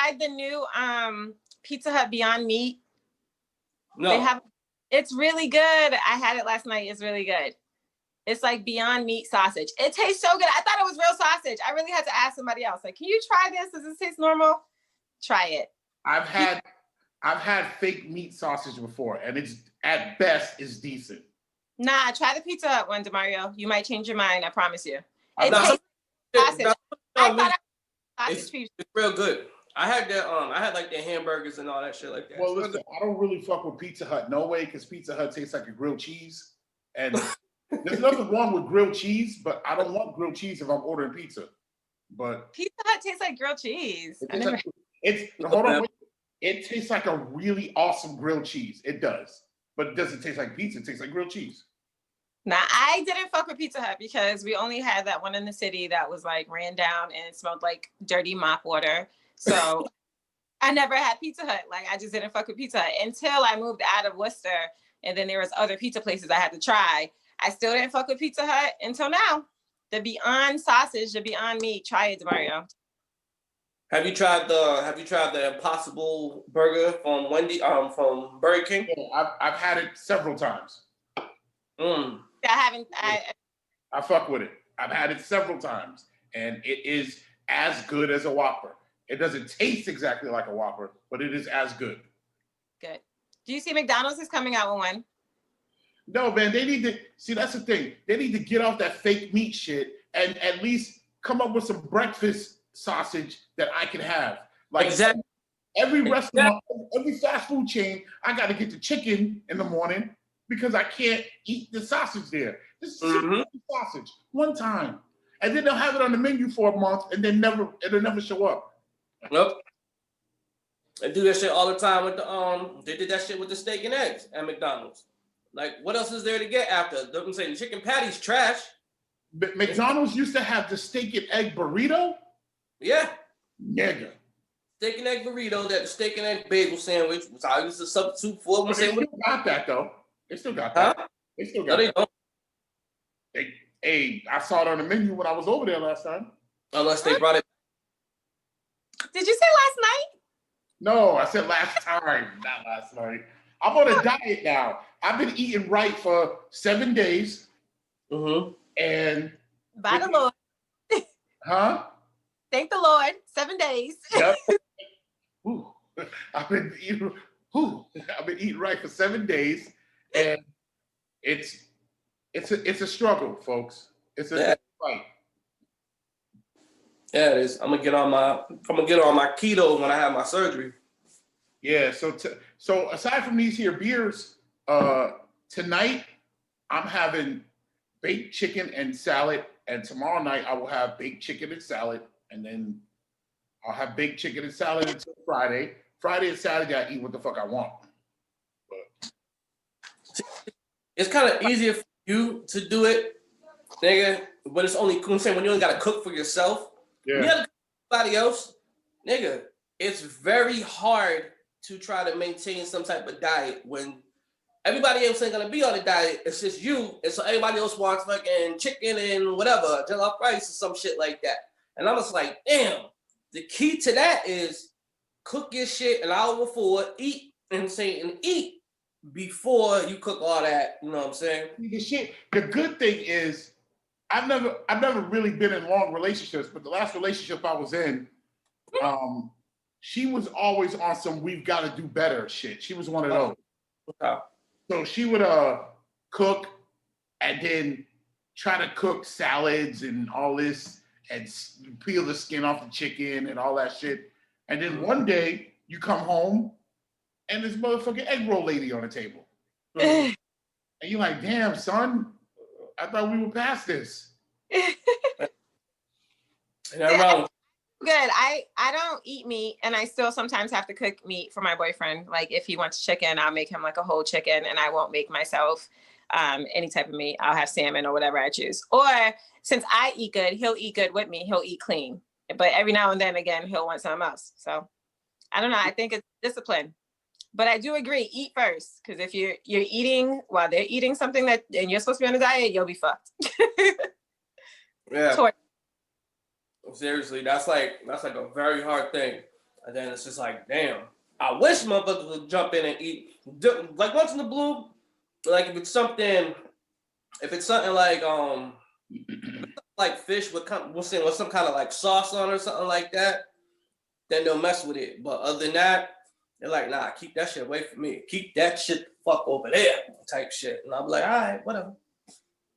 tried the new Pizza Hut Beyond Meat? No. It's really good. I had it last night. It's really good. It's like Beyond Meat sausage. It tastes so good. I thought it was real sausage. I really had to ask somebody else, like, can you try this? Does this taste normal? Try it. I've had fake meat sausage before, and it's at best is decent. Nah, try the Pizza Hut one, DeMario. You might change your mind. I promise you. It tastes sausage. I thought it's real good. I had their I had like their hamburgers and all that shit like that. Well, listen, I don't really fuck with Pizza Hut, no way, because Pizza Hut tastes like a grilled cheese, and there's nothing wrong with grilled cheese, but I don't want grilled cheese if I'm ordering pizza. But Pizza Hut tastes like grilled cheese. It tastes like a really awesome grilled cheese. It does, but it doesn't taste like pizza. It tastes like grilled cheese. Nah, I didn't fuck with Pizza Hut because we only had that one in the city that was like ran down and it smelled like dirty mop water. So I never had Pizza Hut. Like I just didn't fuck with Pizza Hut until I moved out of Worcester. And then there was other pizza places I had to try. I still didn't fuck with Pizza Hut until now. The Beyond sausage, the Beyond meat. Try it, Mario. Have you tried the Impossible Burger from from Burger King? Yeah, I've had it several times. I fuck with it. I've had it several times, and it is as good as a Whopper. It doesn't taste exactly like a Whopper, but it is as good. Good. Do you see McDonald's is coming out with one? No, man, they need to see. That's the thing. They need to get off that fake meat shit and at least come up with some breakfast sausage that I can have. Like exactly. Every restaurant, every fast food chain, I got to get the chicken in the morning because I can't eat the sausage there. Just sausage one time, and then they'll have it on the menu for a month, and then it'll never show up. Nope. They do that shit all the time with the They did that shit with the steak and eggs at McDonald's. Like, what else is there to get after? I'm saying the chicken patty's trash. But McDonald's used to have the steak and egg burrito. Yeah. Nigga. Steak and egg burrito, that steak and egg bagel sandwich, which I used to substitute for. They still got that though. They still got that. Huh? They still got that. Hey, I saw it on the menu when I was over there last time. Unless they brought it. Did you say last night? No, I said last time, not last night. I'm on a diet now. I've been eating right for 7 days. And by the Lord. Huh? Thank the Lord. 7 days. Yep. Ooh, I've been eating right for 7 days, and it's a struggle, folks. It's a fight. Yeah, it is. I'm gonna get on my keto when I have my surgery. Yeah. So aside from these here beers, tonight I'm having baked chicken and salad, and tomorrow night I will have baked chicken and salad, and then I'll have baked chicken and salad until Friday. Friday and Saturday I eat what the fuck I want. But it's kind of easier for you to do it, nigga. But it's only when you only gotta cook for yourself. Yeah. You gotta cook for somebody else, nigga. It's very hard to try to maintain some type of diet when everybody else ain't gonna be on a diet. It's just you, and so everybody else wants fucking chicken and whatever, jollof rice or some shit like that. And I'm just like, damn. The key to that is cook your shit an hour before, eat before you cook all that. You know what I'm saying? The good thing is, I've never really been in long relationships, but the last relationship I was in, she was always on some we've got to do better shit. She was one of those. Okay. So she would cook and then try to cook salads and all this and peel the skin off the chicken and all that shit. And then one day you come home and this motherfucking egg roll lady on the table. And you're like, damn, son, I thought we were past this. Good. I don't eat meat, and I still sometimes have to cook meat for my boyfriend. Like if he wants chicken, I'll make him like a whole chicken, and I won't make myself any type of meat. I'll have salmon or whatever I choose. Or since I eat good, he'll eat good with me. He'll eat clean. But every now and then again, he'll want something else. So I don't know. I think it's discipline. But I do agree, eat first. Because if you're eating while they're eating something that and you're supposed to be on a diet, you'll be fucked. Yeah. Seriously, that's like a very hard thing. And then it's just like, damn, I wish motherfuckers would jump in and eat. Like once in the blue, like if it's something like fish with some kind of like sauce on or something like that, then they'll mess with it. But other than that, they're like, nah, keep that shit away from me. Keep that shit the fuck over there, type shit. And I'm like, all right, whatever.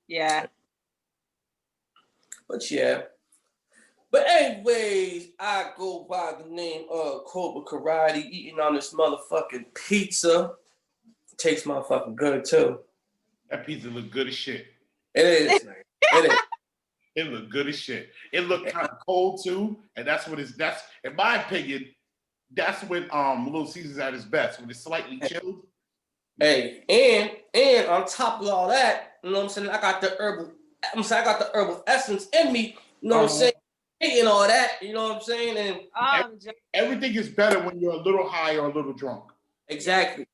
Yeah. But yeah. But anyways, I go by the name of Cobra Karate, eating on this motherfucking pizza. Tastes motherfucking good too. That pizza look good as shit. It is. It is. It look good as shit. It looked kind of cold too, and that's in my opinion, that's when Little Caesar's at his best, when it's slightly chilled. Hey, and on top of all that, you know what I'm saying? I got the herbal essence in me, you know what I'm saying? And all that, you know what I'm saying? And everything is better when you're a little high or a little drunk. Exactly.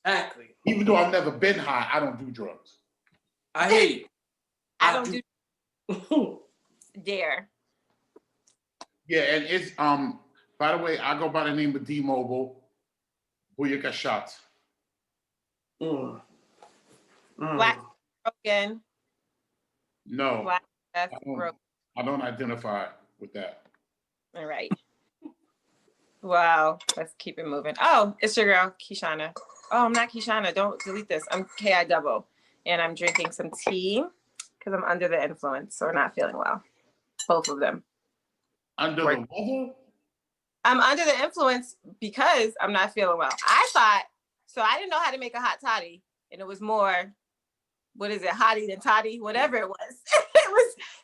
Exactly. Even though I've never been high, I don't do drugs. I hate it. I don't do dare. Yeah, and it's by the way, I go by the name of D Mobile. Booyaka shots. Black broken. No. Black broken. I don't identify with that. All right. Wow. Let's keep it moving. Oh, it's your girl, Keishana. Oh, I'm not Keishana. Don't delete this. I'm KI double. And I'm drinking some tea because I'm under the influence or not feeling well. Both of them. Under the weather? I'm under the influence because I'm not feeling well. I didn't know how to make a hot toddy. And it was more, what is it, hottie than toddy? Whatever it was.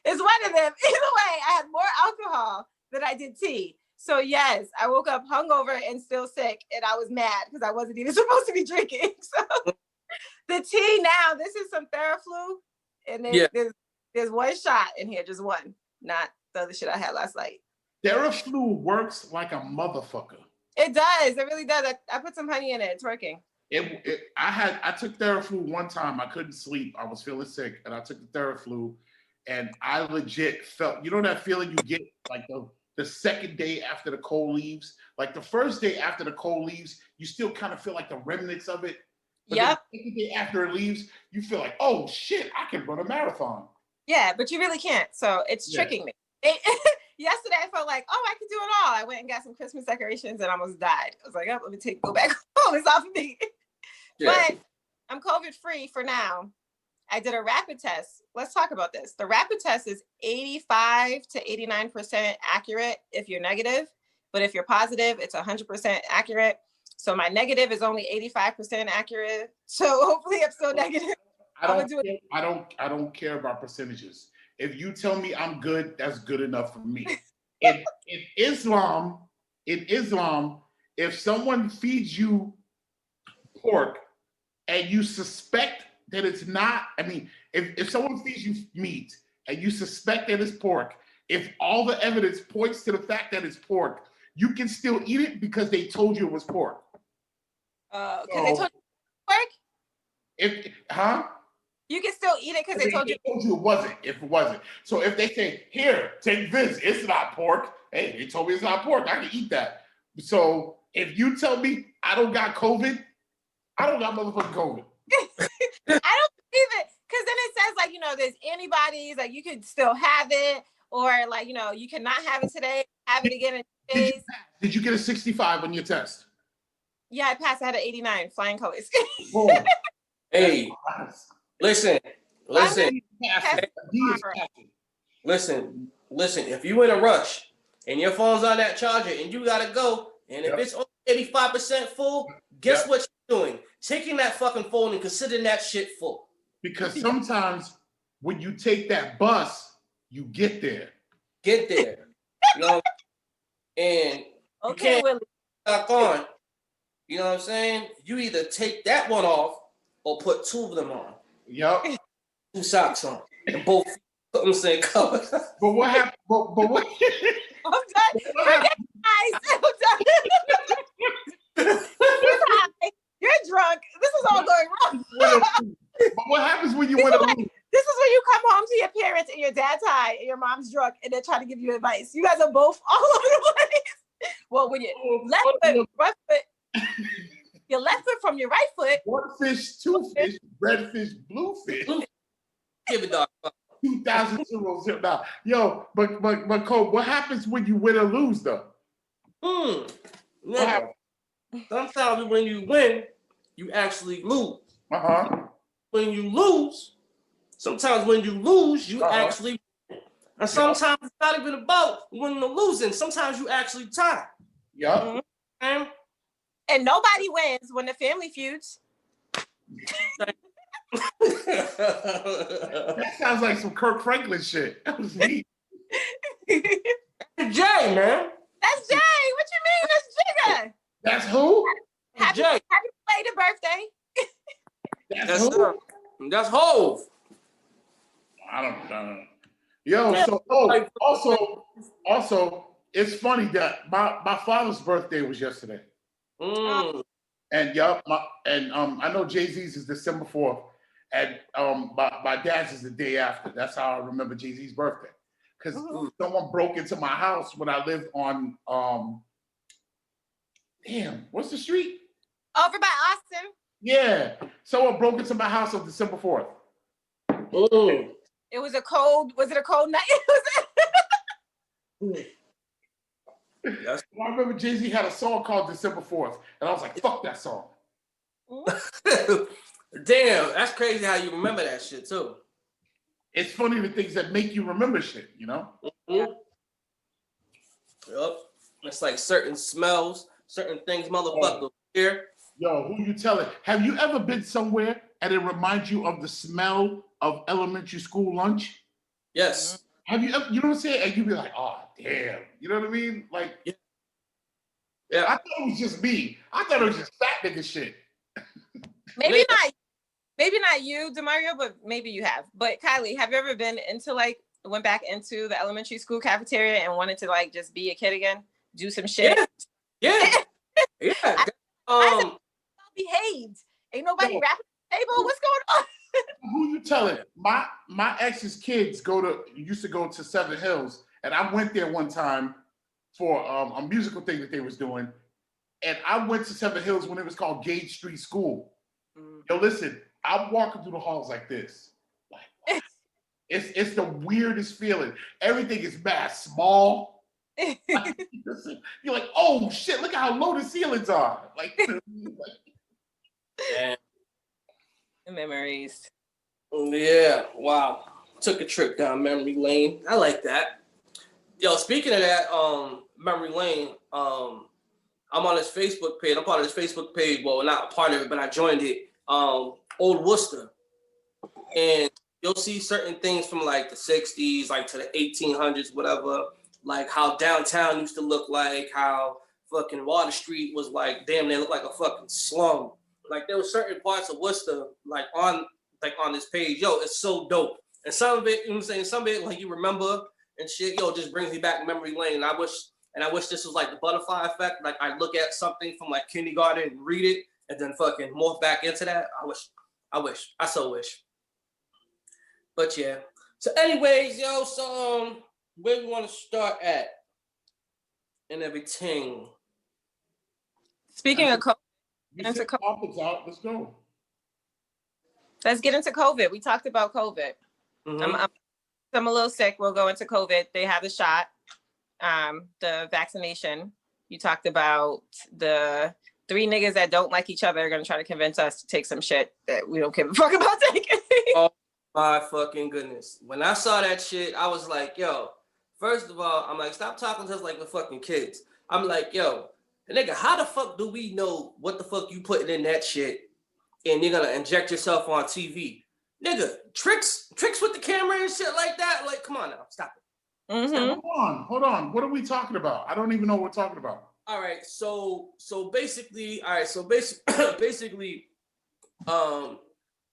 It's one of them. Either way, I had more alcohol than I did tea. So yes, I woke up hungover and still sick, and I was mad because I wasn't even supposed to be drinking. So the tea now, this is some Theraflu, and there's one shot in here, just one, not the other shit I had last night. Theraflu works like a motherfucker. It does. It really does. I put some honey in it. It's working. I took Theraflu one time. I couldn't sleep. I was feeling sick, and I took the Theraflu, and I legit felt, you know that feeling you get like the second day after the cold leaves? Like the first day after the cold leaves, you still kind of feel like the remnants of it. But yep. The second day after it leaves, you feel like, oh shit, I can run a marathon. Yeah, but you really can't. So it's tricking me. Yesterday I felt like, I can do it all. I went and got some Christmas decorations and almost died. I was like, let me go back home. It's off of me. Yeah. But I'm COVID free for now. I did a rapid test. Let's talk about this. The rapid test is 85 to 89% accurate if you're negative, but if you're positive, it's 100% accurate. So my negative is only 85% accurate. So hopefully I'm still negative. I don't care about percentages. If you tell me I'm good, that's good enough for me. In Islam, if someone feeds you pork and you suspect that it's not, if someone feeds you meat and you suspect that it's pork, if all the evidence points to the fact that it's pork, you can still eat it because they told you it was pork. Because they told you pork? You can still eat it because they told you it wasn't. If it wasn't. So if they say, here, take this, it's not pork. Hey, they told me it's not pork. I can eat that. So if you tell me I don't got COVID, I don't got motherfucking COVID. I don't believe it. Because then it says, like, there's antibodies, like you could still have it, or like, you cannot have it today, have it again in 2 days. Did you get a 65 on your test? Yeah, I passed. I had an 89, flying colors. Hey, listen. If you in a rush and your phone's on that charger and you gotta go, and if it's only 85% full, guess what you're doing? Taking that fucking phone and considering that shit full. Because sometimes when you take that bus, you get there. And you can't back on. You know what I'm saying? You either take that one off or put two of them on. Yep. 2 socks on. And both put them same color. But what happened? But what? I'm done. I'm done. You're drunk. This is all going wrong. But what happens when you want to lose? This is when you come home to your parents and your dad's high and your mom's drunk and they're trying to give you advice. You guys are both all over the place. Well, when your right foot, your left foot from your right foot. One fish, two fish, red fish, blue fish. Give it, dog. 2,000 now. Yo, but Cole, what happens when you win or lose though? Nigga, sometimes when you win, you actually lose. When you lose, sometimes when you lose, you actually win. And sometimes it's not even about winning or losing. Sometimes you actually tie. Yeah. And nobody wins when the family feuds. That sounds like some Kirk Franklin shit. That was neat. Jay, man. That's Jay. What you mean? That's Jigga. That's who? Happy belated birthday. That's who? That's Hove. I don't know. Yo, so also, it's funny that my father's birthday was yesterday. And I know Jay-Z's is December 4th, and my dad's is the day after. That's how I remember Jay-Z's birthday. Because someone broke into my house when I lived on what's the street? Over by Austin. Yeah. Someone broke into my house on December 4th. It was a cold night? I remember Jay-Z had a song called December 4th, and I was like, fuck that song. Damn, that's crazy how you remember that shit too. It's funny the things that make you remember shit, you know? Yep. It's like certain smells, certain things, motherfucker. Here. Yo, who you telling? Have you ever been somewhere and it reminds you of the smell of elementary school lunch? Yes. Have you ever, you know what I'm saying? And you be like, oh, damn. You know what I mean? Like, yeah. I thought it was just me. I thought it was just fat nigga shit. Maybe not you, Demario, but maybe you have. But Kylie, have you ever went back into the elementary school cafeteria and wanted to like just be a kid again? Do some shit? Yeah. I behaved. Ain't nobody rapping at the table. What's going on? Who you telling? My ex's kids used to go to Seven Hills, and I went there one time for a musical thing that they was doing, and I went to Seven Hills when it was called Gage Street School. Yo, listen, I'm walking through the halls like this. Like, it's the weirdest feeling. Everything is mass small. You're like, oh shit, look how low the ceilings are. Like, yeah. Memories. Yeah, wow. Took a trip down memory lane. I like that. Yo, speaking of that, memory lane, I'm on his Facebook page. I'm part of his Facebook page. Well, not a part of it, but I joined it. Old Worcester. And you'll see certain things from like the 60s, like to the 1800s, whatever. Like how downtown used to look like, how fucking Water Street was like, damn, they look like a fucking slum. Like there were certain parts of Worcester, like on this page. Yo, it's so dope. And some of it, you know what I'm saying? Some of it, like you remember and shit, yo, just brings me back to memory lane. And I wish this was like the butterfly effect. Like I look at something from like kindergarten and read it and then fucking morph back into that. I so wish. But yeah. So anyways, yo, so where we want to start at and everything. Speaking of COVID, let's go. Let's get into COVID. We talked about COVID. Mm-hmm. I'm a little sick. We'll go into COVID. They have the shot, the vaccination. You talked about the 3 niggas that don't like each other are going to try to convince us to take some shit that we don't give a fuck about taking. Oh my fucking goodness. When I saw that shit, I was like, yo, first of all, I'm like, stop talking to us like the fucking kids. I'm like, yo, nigga, how the fuck do we know what the fuck you putting in that shit and you're going to inject yourself on TV? Nigga, tricks with the camera and shit like that. Like, come on now, stop it. Mm-hmm. Hold on. What are we talking about? I don't even know what we're talking about. All right, so basically,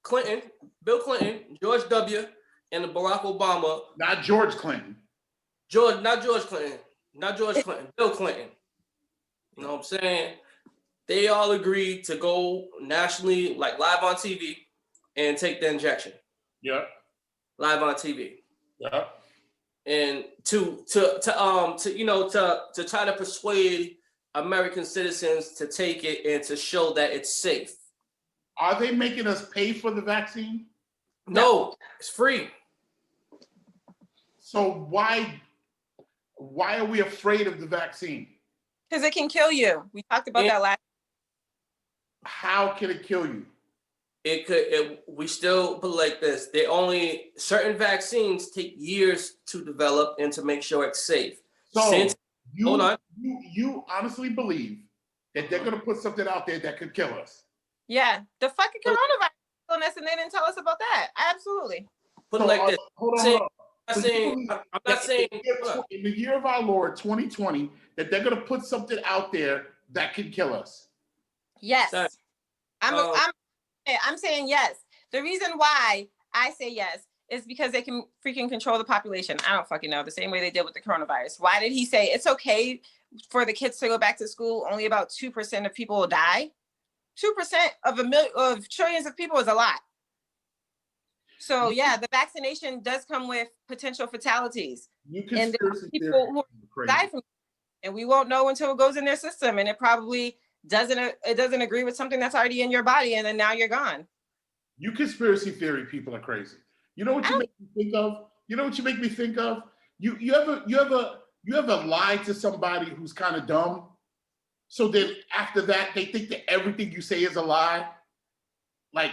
Clinton, Bill Clinton, George W, and Barack Obama. Not George Clinton. Not George Clinton. Bill Clinton. You know what I'm saying? They all agreed to go nationally, like live on TV, and take the injection. Yeah. Live on TV. Yeah. And to try to persuade American citizens to take it and to show that it's safe. Are they making us pay for the vaccine? No, it's free. So why are we afraid of the vaccine? Because it can kill you. We talked about that last. How can it kill you? We still put it like this. Certain vaccines take years to develop and to make sure it's safe. So you honestly believe that they're going to put something out there that could kill us? Yeah, the fucking coronavirus on us, and they didn't tell us about that. Absolutely. Put it like this. Hold on. I'm not saying in the year of our Lord 2020 that they're going to put something out there that can kill us. Yes. I'm saying yes. The reason why I say yes is because they can freaking control the population. I don't fucking know. The same way they did with the coronavirus. Why did he say it's okay for the kids to go back to school? Only about 2% of people will die. 2% of trillions of people is a lot. So yeah, the vaccination does come with potential fatalities. And there are people who die from it, and we won't know until it goes in their system, and it probably doesn't agree with something that's already in your body, and then now you're gone. You conspiracy theory people are crazy. You know what you make me think of? You know what you make me think of? You ever lied to somebody who's kind of dumb? So then after that, they think that everything you say is a lie. Like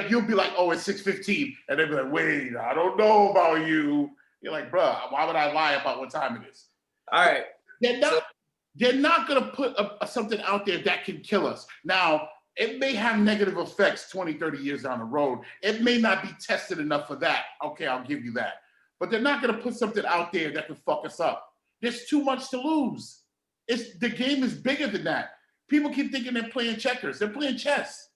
you'll be like, oh, it's 6:15. And they'll be like, wait, I don't know about you. You're like, bruh, why would I lie about what time it is? All right. They're not going to put something out there that can kill us. Now, it may have negative effects 20, 30 years down the road. It may not be tested enough for that. Okay, I'll give you that. But they're not going to put something out there that can fuck us up. There's too much to lose. The game is bigger than that. People keep thinking they're playing checkers. They're playing chess.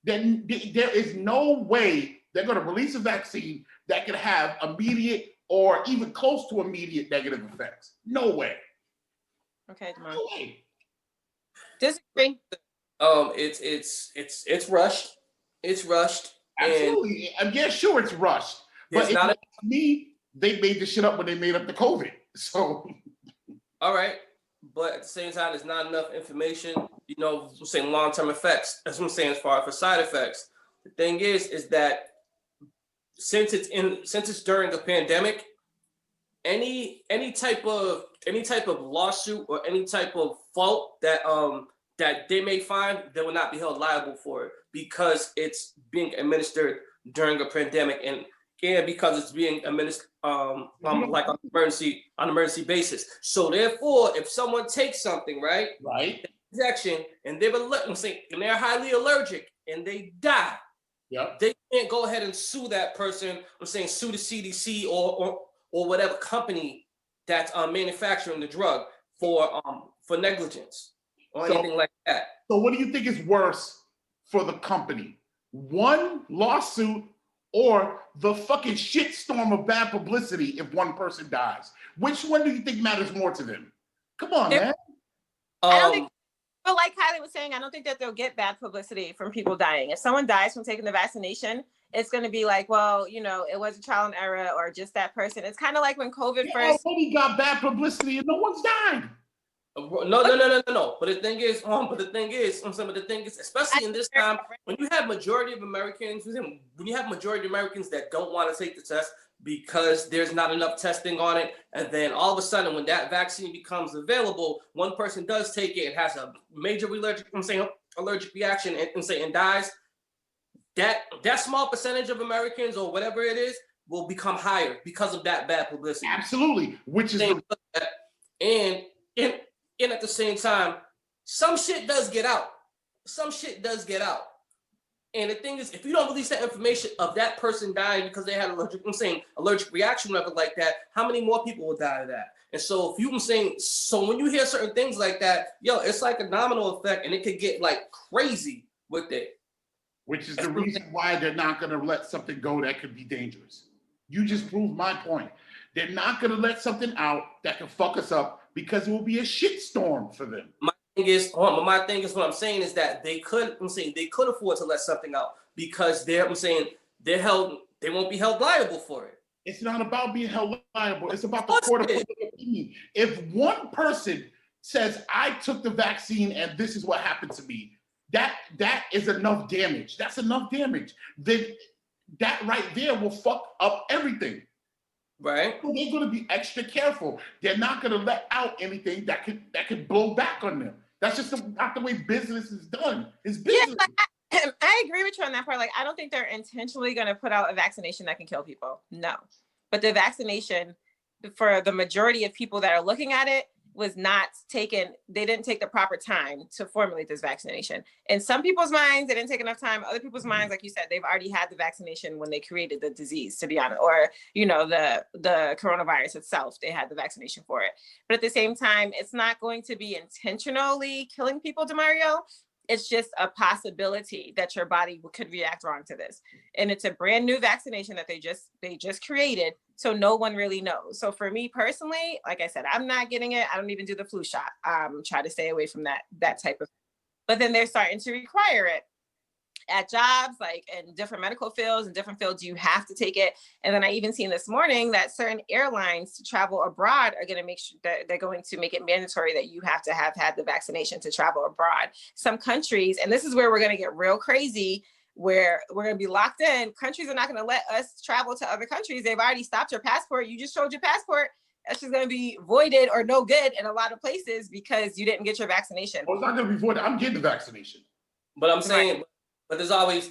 Then there is no way they're going to release a vaccine that can have immediate or even close to immediate negative effects. No way. Okay, Demar. No way. Disagree. It's rushed. It's rushed. Absolutely. Yeah, sure, it's rushed. But to me, they made the shit up when they made up the COVID. So. All right. But at the same time, there's not enough information, we're saying long-term effects. That's what I'm saying as far as for side effects. The thing is that since it's during the pandemic, any type of lawsuit or any type of fault that they may find, they will not be held liable for it because it's being administered during a pandemic and because it's being administered like on an emergency basis. So therefore, if someone takes something, right, injection, and they're highly allergic and they die, they can't go ahead and sue that person. Sue the CDC or whatever company that's manufacturing the drug for negligence or anything like that. So what do you think is worse for the company? One lawsuit or the fucking shitstorm of bad publicity if one person dies? Which one do you think matters more to them? Come on, man. I don't think, but like Kylie was saying, I don't think that they'll get bad publicity from people dying. If someone dies from taking the vaccination, it's going to be like, well, it was a trial and error or just that person. It's kind of like when COVID first. Already got bad publicity and no one's died. No. But the thing is, especially in this time, when you have majority of Americans that don't want to take the test because there's not enough testing on it, and then all of a sudden, when that vaccine becomes available, one person does take it and has a major allergic reaction and dies. That small percentage of Americans or whatever it is will become higher because of that bad publicity. Absolutely, which is and at the same time, some shit does get out. And the thing is, if you don't release that information of that person dying because they had allergic reaction, whatever like that, how many more people will die of that? And so so when you hear certain things like that, it's like a domino effect and it could get like crazy with it. Which is the reason why they're not going to let something go that could be dangerous. You just proved my point. They're not going to let something out that can fuck us up because it will be a shitstorm for them. My thing is what I'm saying is that they could afford to let something out because they won't be held liable for it. It's not about being held liable. It's about the court of public opinion. If one person says, I took the vaccine and this is what happened to me, that is enough damage. That's enough damage. Then that right there will fuck up everything. Right. So they're going to be extra careful. They're not going to let out anything that could blow back on them. That's just not the way business is done. It's business. Yeah, I agree with you on that part. Like, I don't think they're intentionally going to put out a vaccination that can kill people. No. But the vaccination, for the majority of people that are looking at it, was not taken. They didn't take the proper time to formulate this vaccination. In some people's minds, they didn't take enough time. Other people's minds, like you said, they've already had the vaccination when they created the disease, to be honest, or, you know, the coronavirus itself, they had the vaccination for it. But at the same time, it's not going to be intentionally killing people, DeMario. It's just a possibility that your body could react wrong to this. And it's a brand new vaccination that they just created. So no one really knows. So for me personally, like I said, I'm not getting it. I don't even do the flu shot. Try to stay away from that type of, but then they're starting to require it at jobs, like in different medical fields and different fields, you have to take it. And then I even seen this morning that certain airlines to travel abroad are going to make sure that they're going to make it mandatory that you have to have had the vaccination to travel abroad. Some countries, and this is where we're going to get real crazy, where we're going to be locked in. Countries are not going to let us travel to other countries. They've already stopped your passport. You just showed your passport. That's just going to be voided or no good in a lot of places because you didn't get your vaccination. Well, it's not going to be voided. I'm getting the vaccination. But I'm saying, but there's always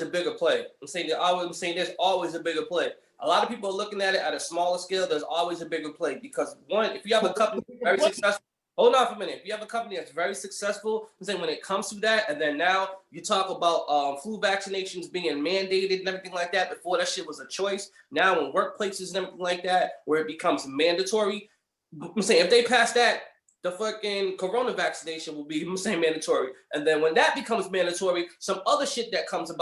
a bigger play. I'm saying there's always a bigger play. A lot of people are looking at it at a smaller scale. There's always a bigger play because one, if you have a company very successful, hold on for a minute. If you have a company that's very successful, I'm saying when it comes to that, and then now you talk about flu vaccinations being mandated and everything like that. Before that shit was a choice. Now in workplaces and everything like that, where it becomes mandatory, I'm saying if they pass that, the fucking corona vaccination will be, I'm saying, mandatory. And then when that becomes mandatory, some other shit that comes,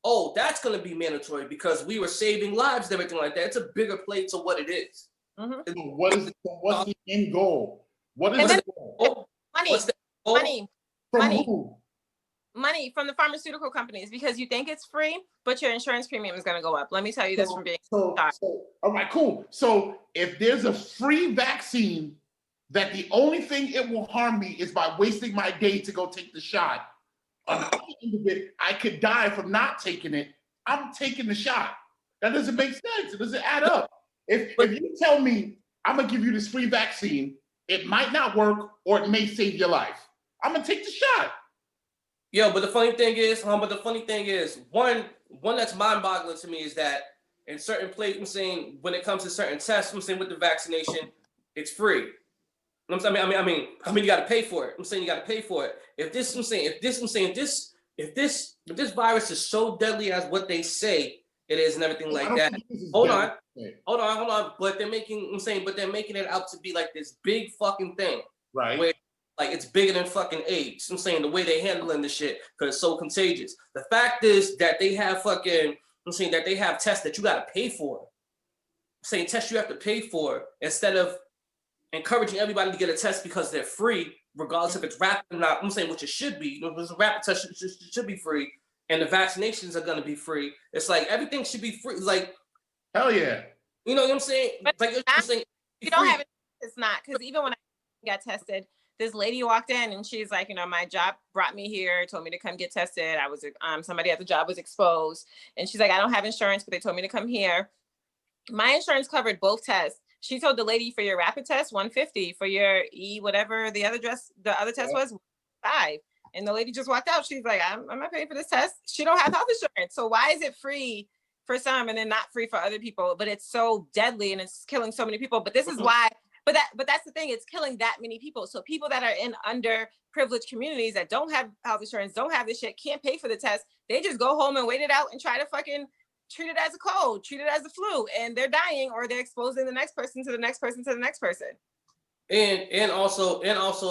oh, that's going to be mandatory because we were saving lives and everything like that. It's a bigger play to what it is. Mm-hmm. What's the end goal? What is the goal? Money. What's the goal? Money from the pharmaceutical companies, because you think it's free, but your insurance premium is going to go up. Let me tell you this from being all right, cool. So if there's a free vaccine that the only thing it will harm me is by wasting my day to go take the shot, on the other end of it, I could die from not taking it. I'm taking the shot. That doesn't make sense. It doesn't add up. If you tell me I'm gonna give you this free vaccine, it might not work or it may save your life, I'm gonna take the shot. Yo, but the funny thing is, one that's mind-boggling to me is that in certain places, I'm saying when it comes to certain tests, I'm saying with the vaccination, it's free. I mean, you got to pay for it. I'm saying you got to pay for it. If this virus is so deadly as what they say it is and everything like that. Hold on. But they're making it out to be like this big fucking thing, right? Where like it's bigger than fucking AIDS. I'm saying the way they handling this shit because it's so contagious. The fact is that they have tests that you got to pay for. I'm saying tests you have to pay for instead of encouraging everybody to get a test because they're free, regardless if it's rapid or not. I'm saying which it should be. If it's a rapid test, it should be free, and the vaccinations are gonna be free. It's like everything should be free. Like, hell yeah. You know what I'm saying? But like you're saying, you don't have it. It's not, because even when I got tested, this lady walked in and she's like, you know, my job brought me here, told me to come get tested. I was somebody at the job was exposed, and she's like, I don't have insurance, but they told me to come here. My insurance covered both tests. She told the lady for your rapid test, $150, for your whatever the other test was, $5. And the lady just walked out. She's like, I'm not paying for this test. She don't have health insurance. So why is it free for some and then not free for other people? But it's so deadly and it's killing so many people. But this is why, but that's the thing, it's killing that many people. So people that are in underprivileged communities that don't have health insurance, don't have this shit, can't pay for the test. They just go home and wait it out and try to fucking treat it as a cold, treat it as a flu, and they're dying, or they're exposing the next person to the next person to the next person. And also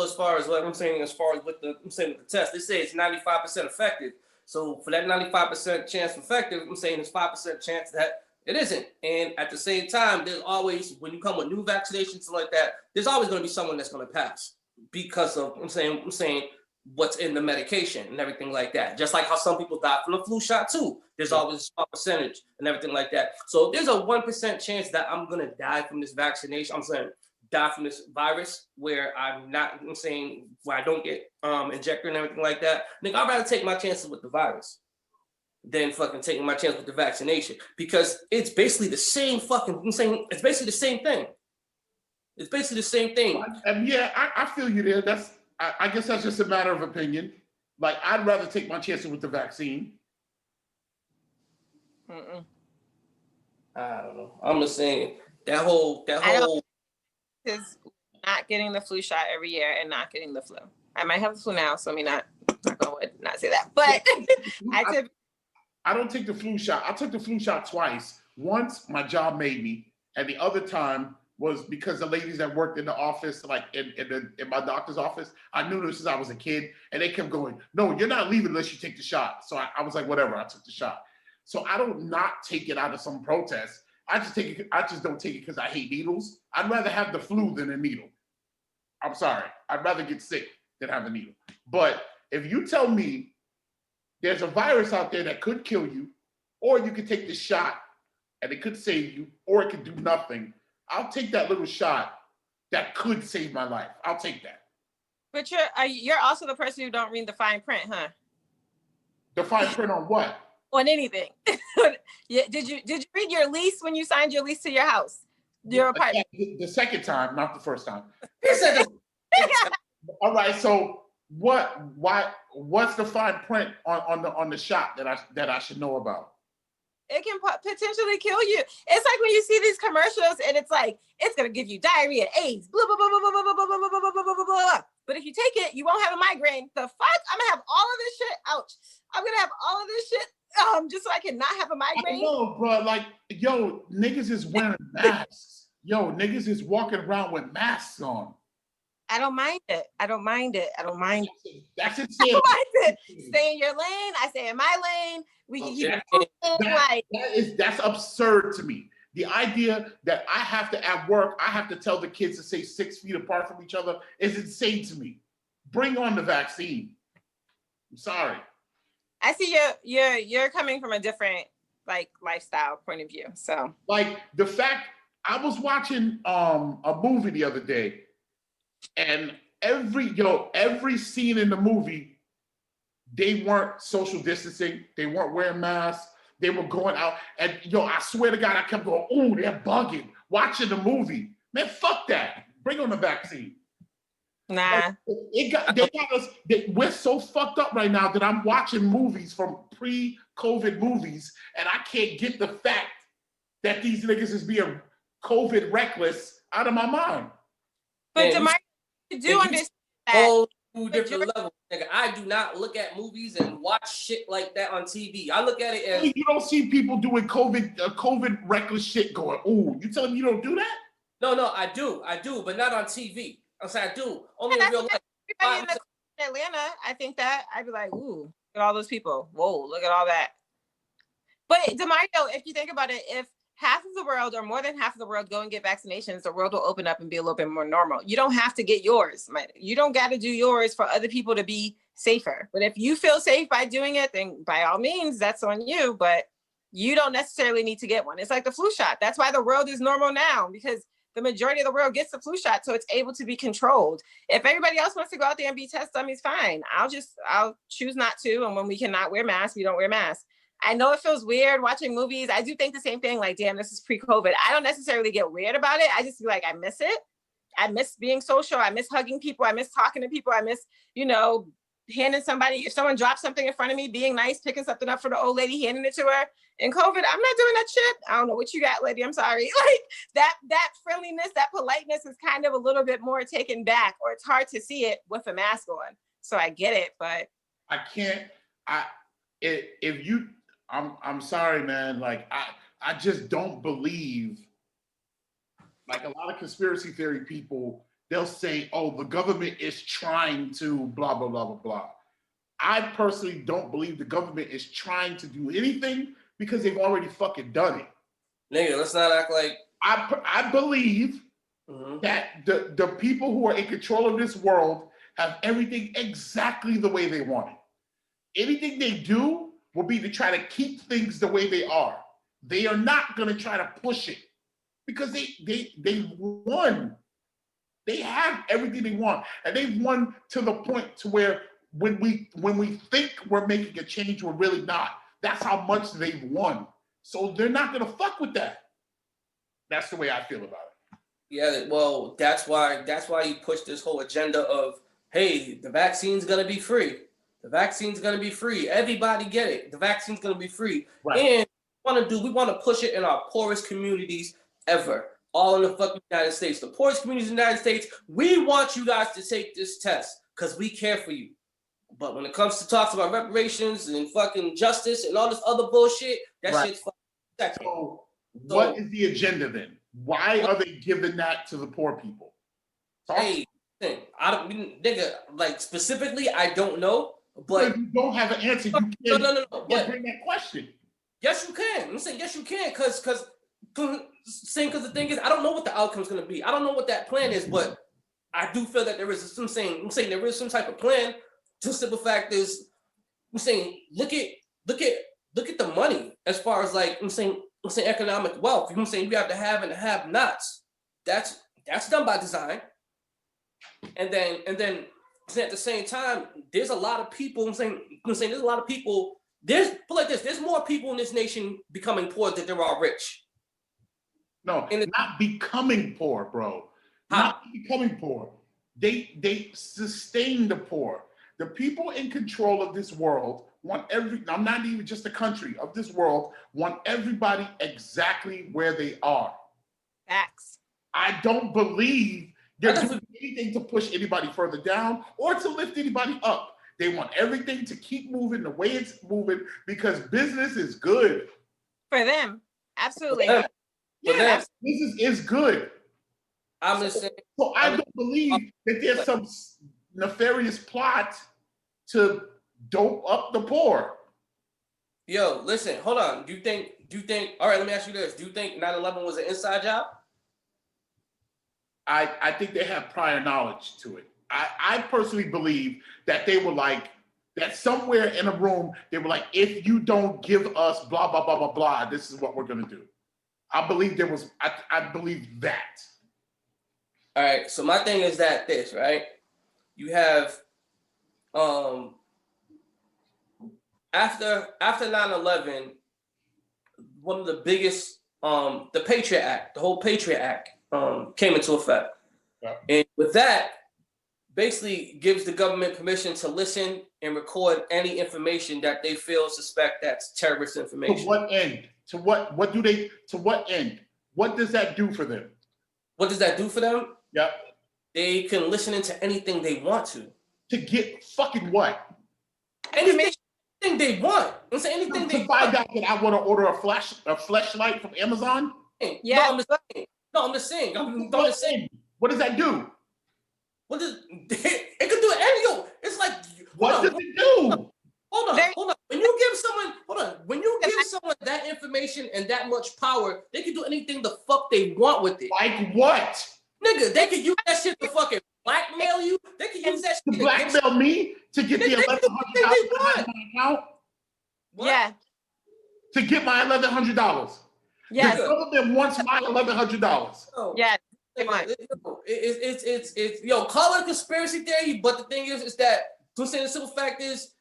as far as what I'm saying, with the test, they say it's 95% effective. So for that 95% chance effective, I'm saying there's 5% chance that it isn't. And at the same time, there's always, when you come with new vaccinations like that, there's always going to be someone that's going to pass because of I'm saying what's in the medication and everything like that. Just like how some people die from the flu shot too. There's always a small percentage and everything like that. So there's a 1% chance that I'm gonna die from this vaccination. I'm saying die from this virus where where I don't get injected and everything like that, nigga, I'd rather take my chances with the virus than fucking taking my chance with the vaccination, because it's basically the same it's basically the same thing. It's basically the same thing. Yeah, I feel you there. I guess that's just a matter of opinion. Like, I'd rather take my chances with the vaccine. Mm-mm. I don't know. I'm just saying that whole is not getting the flu shot every year and not getting the flu. I might have the flu now, so I mean not say that. But I don't take the flu shot. I took the flu shot twice. Once my job made me, and the other time was because the ladies that worked in the office, like in my doctor's office, I knew this since I was a kid, and they kept going, "No, you're not leaving unless you take the shot." So I was like, whatever, I took the shot. So I don't not take it out of some protest. I just don't take it because I hate needles. I'd rather have the flu than a needle. I'm sorry. I'd rather get sick than have a needle. But if you tell me there's a virus out there that could kill you, or you could take the shot and it could save you, or it could do nothing, I'll take that little shot that could save my life. I'll take that. But you're also the person who don't read the fine print, huh? The fine print on what? On anything. Yeah. Did you read your lease when you signed your lease to your house? Your apartment? The second time, not the first time. He said All right, so what's the fine print on the shot that I should know about? It can potentially kill you. It's like when you see these commercials and it's like, it's gonna give you diarrhea, AIDS, blah, blah, blah, blah, blah, blah, blah, blah, blah, blah, blah, blah, blah. But if you take it, you won't have a migraine. The fuck? I'm gonna have all of this shit. Ouch. I'm gonna have all of this shit just so I can not have a migraine. I know, bro. Like, yo, niggas is wearing masks. Yo, niggas is walking around with masks on. I don't mind it. I don't mind it. That's it. I don't mind it. Stay in your lane. I stay in my lane. We can keep it. That's absurd to me. The idea that I have to, at work, I have to tell the kids to stay 6 feet apart from each other is insane to me. Bring on the vaccine. I'm sorry. I see you're coming from a different like lifestyle point of view. So like the fact I was watching a movie the other day, and every scene in the movie, they weren't social distancing, they weren't wearing masks, they were going out, and I swear to God, I kept going, "Oh, they're bugging," watching the movie. Man, fuck that. Bring on the vaccine. Nah. They got us. We're so fucked up right now that I'm watching movies from pre-COVID movies, and I can't get the fact that these niggas is being COVID reckless out of my mind. But DeMar, you do understand that. Whole different level. Nigga, I do not look at movies and watch shit like that on TV. I look at it as you don't see people doing COVID reckless shit going, "Ooh," you telling me you don't do that? No, I do, but not on TV. I'm saying I do. Only in real life. Everybody in Atlanta, I think that I'd be like, "Ooh, look at all those people. Whoa, look at all that." But DeMario, if you think about it, if half of the world or more than half of the world go and get vaccinations, the world will open up and be a little bit more normal. You don't have to get yours. You don't got to do yours for other people to be safer. But if you feel safe by doing it, then by all means, that's on you. But you don't necessarily need to get one. It's like the flu shot. That's why the world is normal now, because the majority of the world gets the flu shot, so it's able to be controlled. If everybody else wants to go out there and be test dummies, fine. I'll choose not to. And when we cannot wear masks, we don't wear masks. I know it feels weird watching movies. I do think the same thing, like, damn, this is pre-COVID. I don't necessarily get weird about it. I just feel like I miss it. I miss being social. I miss hugging people. I miss talking to people. I miss, handing somebody, if someone drops something in front of me, being nice, picking something up for the old lady, handing it to her. In COVID, I'm not doing that shit. I don't know what you got, lady. I'm sorry. Like that friendliness, that politeness is kind of a little bit more taken back, or it's hard to see it with a mask on. So I get it, but I can't. I'm sorry, man. Like I just don't believe. Like a lot of conspiracy theory people, they'll say, "Oh, the government is trying to blah blah blah blah blah." I personally don't believe the government is trying to do anything, because they've already fucking done it. Nigga, let's not act like I believe that the people who are in control of this world have everything exactly the way they want it. Anything they do will be to try to keep things the way they are. They are not going to try to push it, because they won. They have everything they want, and they've won to the point to where when we think we're making a change, we're really not. That's how much they've won. So they're not gonna fuck with that. That's the way I feel about it. Yeah, well, that's why you push this whole agenda of, hey, the vaccine's gonna be free. The vaccine's gonna be free. Everybody get it. The vaccine's gonna be free. Right. And we want to push it in our poorest communities ever. All in the fucking United States. The poorest communities in the United States, we want you guys to take this test because we care for you. But when it comes to talks about reparations and fucking justice and all this other bullshit, that shit's fucking second. So what is the agenda then? Why are they giving that to the poor people? Hey, I don't, nigga, like specifically, I don't know. But if you don't have an answer, you can't no. bring that question. Yes, you can. I'm saying yes, you can, because the thing is, I don't know what the outcome's gonna be. I don't know what that plan is, but I do feel that there is some saying there is some type of plan. The simple fact is, I'm saying look at the money as far as like I'm saying economic wealth. You know what I'm saying? You have to have and have nots. That's done by design. And then at the same time, there's a lot of people. I'm saying there's a lot of people. Put like this. There's more people in this nation becoming poor than there are rich. No, not becoming poor, bro. Not becoming poor. They sustain the poor. The people in control of this world want I'm not even just the country of this world, want everybody exactly where they are. Facts. I don't believe they're doing anything to push anybody further down or to lift anybody up. They want everything to keep moving the way it's moving because business is good. For them. Absolutely. Business is good. I'm just saying. So I don't believe that there's some nefarious plot to dope up the poor. Yo, listen, hold on. Do you think, all right, let me ask you this. Do you think 9/11 was an inside job? I think they have prior knowledge to it. I personally believe that they were like, that somewhere in a room, they were like, if you don't give us blah, blah, blah, blah, blah, this is what we're going to do. I believe I believe that. All right, so my thing is that this, right? You have, after 9/11, one of the biggest, the Patriot Act, the whole Patriot Act came into effect. Yeah. And with that, basically gives the government permission to listen and record any information that they feel suspect that's terrorist information. To what end? To what end? What does that do for them? What does that do for them? Yep. They can listen into anything they want to. To get fucking what? Anything they want. I'm saying anything they find out that I want to order a flashlight from Amazon? Yeah. I'm just saying. What does that do? What does it could do any? It's like what does it do? Hold on. When you give someone that information and that much power, they can do anything the fuck they want with it. Like what? Nigga, they can use that shit to fucking blackmail you. They can use that shit to blackmail me to get the $1,100 account. Yeah. To get my $1,100. Yes. None of them wants my $1,100. Yes. It's call it conspiracy theory, but the thing is that I'm saying the simple fact is,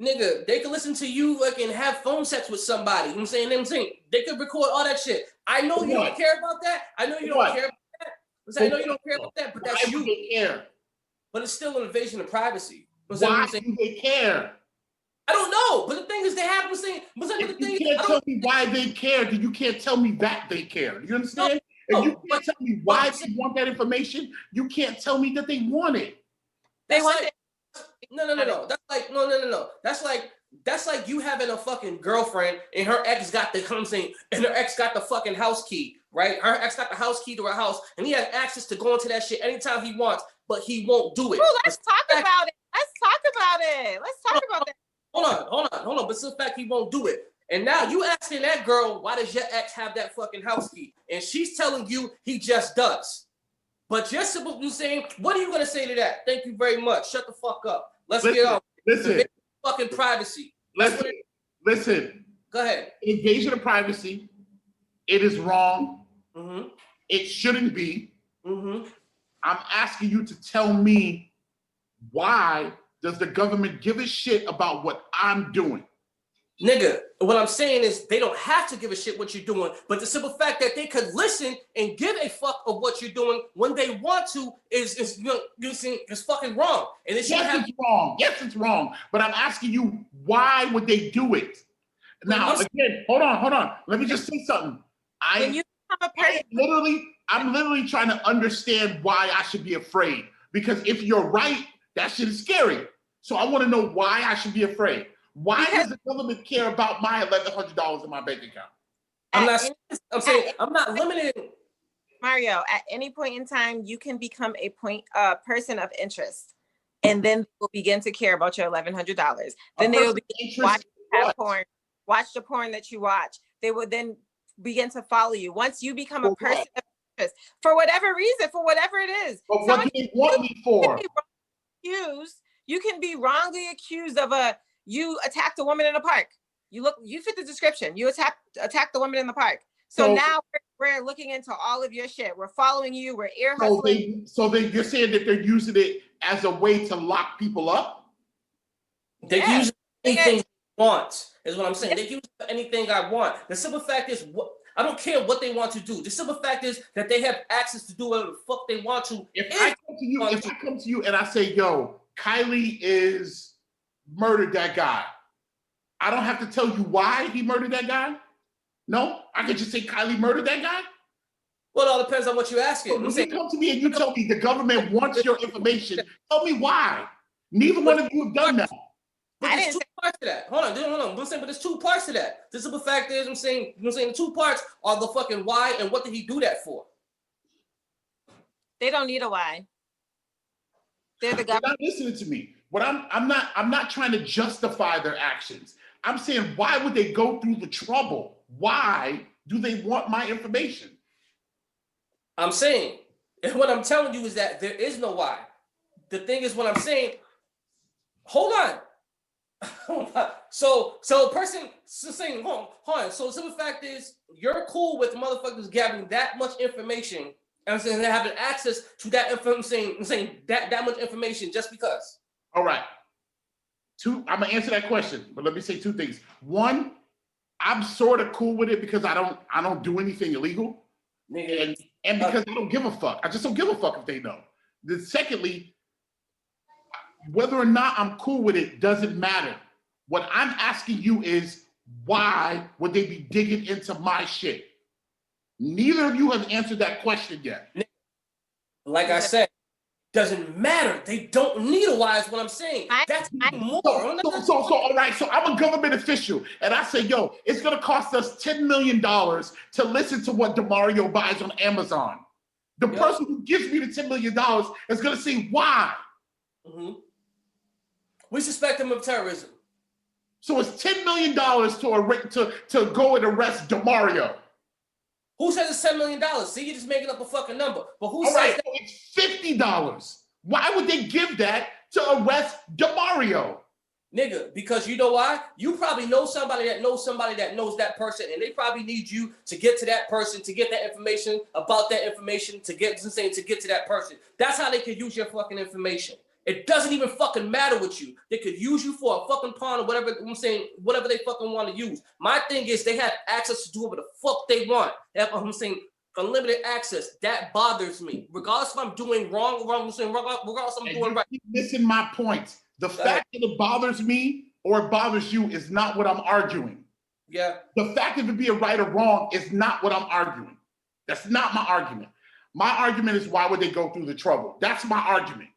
nigga, they can listen to you and have phone sex with somebody. You know what I'm saying? They could record all that shit. I know you don't care about that. I know you don't care about that. I know you don't care about that, but that's you. They care? But it's still an invasion of privacy. Why do they care? I don't know, but the thing is, they have to say. You can't tell me why they care, then you can't tell me that they care. Do you understand? If you can't tell me why they want that information, you can't tell me that they want it. They want it. No. That's like no. That's like you having a fucking girlfriend and her ex got the fucking house key, right? Her ex got the house key to her house, and he has access to go into that shit anytime he wants, but he won't do it. Ooh, let's talk about it. Let's talk about that. Hold on. But it's the fact he won't do it. And now you asking that girl, why does your ex have that fucking house key? And she's telling you he just does. But you're supposed to be saying, what are you going to say to that? Thank you very much. Shut the fuck up. Let's get on. Listen. Fucking privacy. Listen. Go ahead. Invasion of privacy. It is wrong. Mm-hmm. It shouldn't be. Mm-hmm. I'm asking you to tell me, why does the government give a shit about what I'm doing? Nigga, what I'm saying is they don't have to give a shit what you're doing, but the simple fact that they could listen and give a fuck of what you're doing when they want to is fucking wrong. And it It's wrong. Yes, it's wrong. But I'm asking you, why would they do it? Now, again, hold on. Let me just say something. I'm literally trying to understand why I should be afraid. Because if you're right, that shit is scary. So I want to know why I should be afraid. Why does the government care about my $1,100 in my bank account? I'm saying I'm not limited. Mario, at any point in time, you can become a person of interest, and then they'll begin to care about your $1,100. Then they will begin to watch the porn that you watch. They will then begin to follow you. Once you become a person of interest, for whatever reason, for whatever it is. But what do they want me for? You can be wrongly accused of you attacked a woman in a park. You fit the description. You attacked the woman in the park. So now we're looking into all of your shit. We're following you. We're ear hustling. You're saying that they're using it as a way to lock people up? They use anything they want, is what I'm saying. They use anything I want. The simple fact is, I don't care what they want to do. The simple fact is that they have access to do whatever the fuck they want to. If I come to you and I say, yo, Kylie is murdered that guy, I don't have to tell you why he murdered that guy? No? I could just say Kylie murdered that guy? Well, it all depends on what you're asking. So when you come to me and you tell me the government wants your information, tell me why. Neither one of you have done that. But there's two parts to that. Hold on. I'm saying, but there's two parts to that. The simple fact is, I'm saying the two parts are the fucking why and what did he do that for? They don't need a why. They're the government. You're not listening to me. I'm not trying to justify their actions. I'm saying, why would they go through the trouble? Why do they want my information? I'm saying, and what I'm telling you is that there is no why. The thing is, what I'm saying, hold on. So a person saying, hold on. So the simple fact is, you're cool with motherfuckers gathering that much information, and I'm saying they having access to that information. I'm saying that much information just because. All right. I'm gonna answer that question, but let me say two things. One, I'm sort of cool with it because I don't do anything illegal, and because I don't give a fuck. I just don't give a fuck if they know. Then secondly, whether or not I'm cool with it doesn't matter. What I'm asking you is, why would they be digging into my shit? Neither of you have answered that question yet. Like I said, doesn't matter. They don't need a why is what I'm saying. That's more. So all right, so I'm a government official, and I say, yo, it's gonna cost us $10 million to listen to what DeMario buys on Amazon. The person who gives me the $10 million is gonna say why. Mm-hmm. We suspect him of terrorism. So it's $10 million to go and arrest DeMario. Who says it's $10 million? See, you're just making up a fucking number. But who says that? It's $50. Why would they give that to arrest DeMario? Nigga, because you know why? You probably know somebody that knows that person, and they probably need you to get to that person, to get that information about that information, to get to that person. That's how they could use your fucking information. It doesn't even fucking matter with you. They could use you for a fucking pawn or whatever. I'm saying, whatever they fucking want to use. My thing is they have access to do whatever the fuck they want. They have, I'm saying, unlimited access. That bothers me. Regardless if I'm doing wrong or I'm saying, regardless if I'm doing right. Keep missing my point. The fact that it bothers me or it bothers you is not what I'm arguing. Yeah. The fact of it being right or wrong is not what I'm arguing. That's not my argument. My argument is, why would they go through the trouble? That's my argument.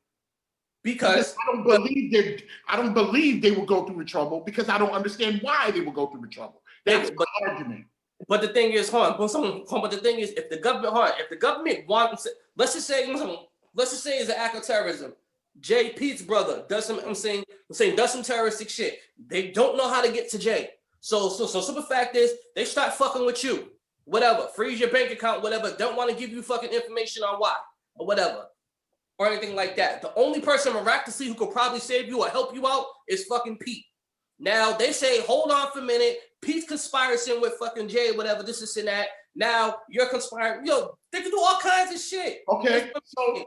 Because I don't believe they will go through the trouble, because I don't understand why they will go through the trouble. That's my argument. But the thing is, but the thing is, if the government wants, let's just say it's an act of terrorism. Jay Pete's brother does some, does some terroristic shit. They don't know how to get to Jay. So simple fact is, they start fucking with you. Whatever, freeze your bank account, whatever. Don't want to give you fucking information on why or whatever. Or anything like that. The only person miraculously who could probably save you or help you out is fucking Pete. Now they say, hold on for a minute. Pete's conspiring with fucking Jay, whatever, this and that. Now you're conspiring. Yo, they can do all kinds of shit. Okay, all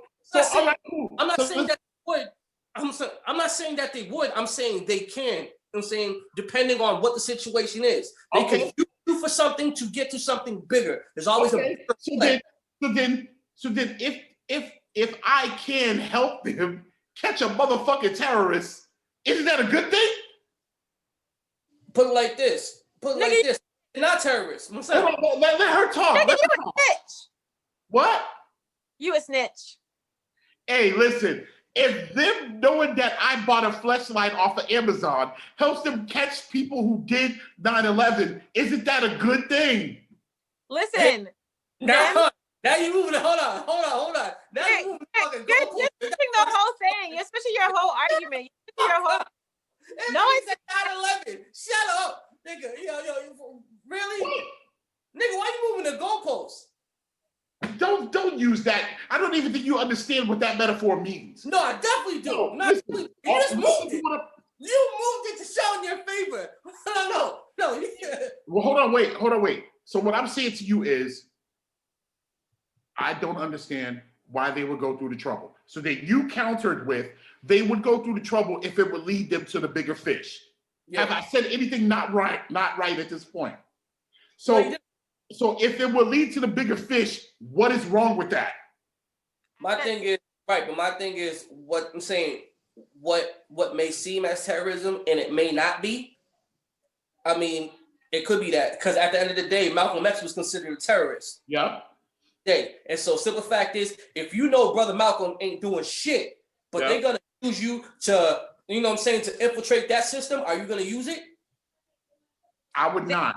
right, cool. I'm not saying that they would. I'm not saying that they would. I'm saying they can. I'm saying depending on what the situation is, they can use you for something to get to something bigger. There's always a bigger So then, if I can help them catch a motherfucking terrorist, isn't that a good thing? Put it like this. They're not terrorists. I'm saying. Let her talk. Nigga, you a snitch. What? You a snitch. Hey, listen. If them knowing that I bought a fleshlight off of Amazon helps them catch people who did 9/11, isn't that a good thing? Listen. Now you moving. Hold on. Now you moving. You're dismissing the whole thing. You're switching your whole argument. No, it's 9/11. Shut up, nigga. Yo, really? Nigga, why you moving the goalposts? Don't use that. I don't even think you understand what that metaphor means. No, I definitely do. You just moved it. You moved it to show in your favor. No. Well, hold on, wait. So what I'm saying to you is, I don't understand why they would go through the trouble. So that you countered with, they would go through the trouble if it would lead them to the bigger fish. Yeah. Have I said anything not right at this point? So if it will lead to the bigger fish, what is wrong with that? My thing is what I'm saying, what may seem as terrorism and it may not be. I mean, it could be that because at the end of the day, Malcolm X was considered a terrorist. Yeah. And so simple fact is, if you know brother Malcolm ain't doing shit, but they're gonna use you to, to infiltrate that system, are you gonna use it? I would not.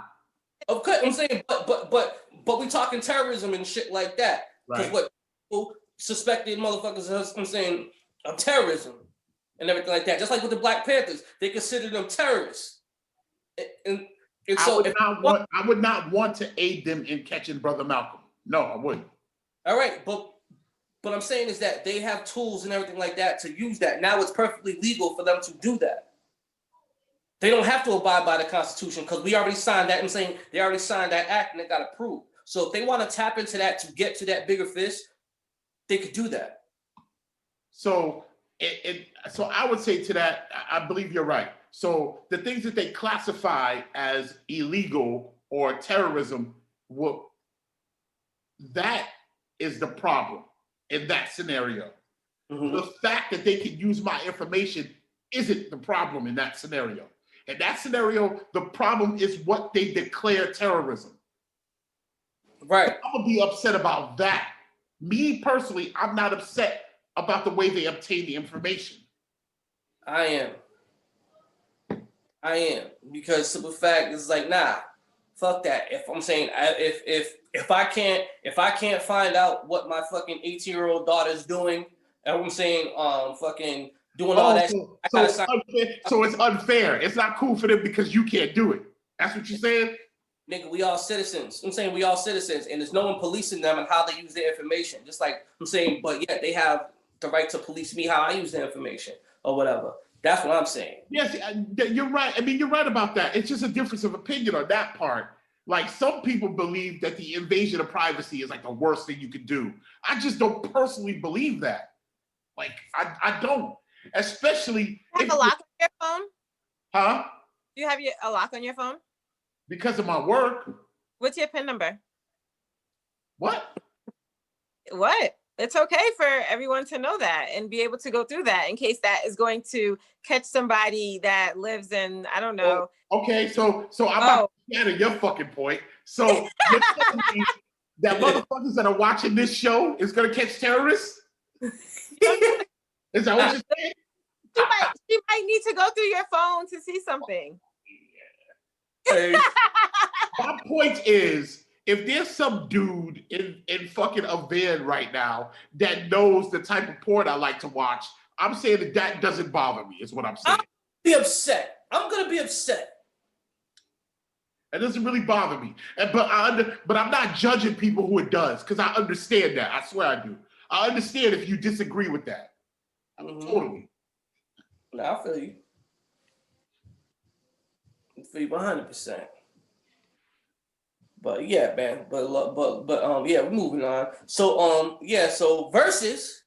Okay, I'm saying, but we talking terrorism and shit like that. Because what people suspected motherfuckers, I'm saying, of terrorism and everything like that. Just like with the Black Panthers, they consider them terrorists. And so I would not want to aid them in catching brother Malcolm. No, I wouldn't. All right, but I'm saying is that they have tools and everything like that to use that. Now it's perfectly legal for them to do that. They don't have to abide by the Constitution because we already signed that. I'm saying they already signed that act and it got approved. So if they want to tap into that to get to that bigger fish, they could do that. So so I would say to that, I believe you're right. So the things that they classify as illegal or terrorism, that is the problem in that scenario. Mm-hmm. The fact that they can use my information isn't the problem in that scenario. In that scenario, the problem is what they declare terrorism. Right. I'm gonna be upset about that. Me personally, I'm not upset about the way they obtain the information. I am because simple fact is like, nah, fuck that. If I'm saying if I can't find out what my fucking 18-year-old daughter's doing, and I'm saying fucking doing all that. So it's unfair. It's not cool for them because you can't do it. That's what you're saying? Nigga, we all citizens. I'm saying we all citizens, and there's no one policing them and how they use their information. Just like I'm saying, but yet they have the right to police me how I use their information or whatever. That's what I'm saying. Yes, you're right. I mean, you're right about that. It's just a difference of opinion on that part. Like some people believe that the invasion of privacy is like the worst thing you could do. I just don't personally believe that. Like I don't. Especially you have a lock on your phone? Huh? Do you have a lock on your phone? Because of my work. What's your PIN number? What? It's okay for everyone to know that and be able to go through that in case that is going to catch somebody that lives in, I don't know. Okay, so I'm not scared of your fucking point. So you're telling me that motherfuckers that are watching this show is gonna catch terrorists? Is that what you're saying? She might need to go through your phone to see something. Hey, my point is, if there's some dude in fucking a van right now that knows the type of porn I like to watch, I'm saying that doesn't bother me, is what I'm saying. I'm gonna be upset. It doesn't really bother me. But I'm not judging people who it does, because I understand that. I swear I do. I understand if you disagree with that. Totally. No, I feel you. I feel you 100%. But yeah, man. But yeah, we're moving on. So so Verzuz.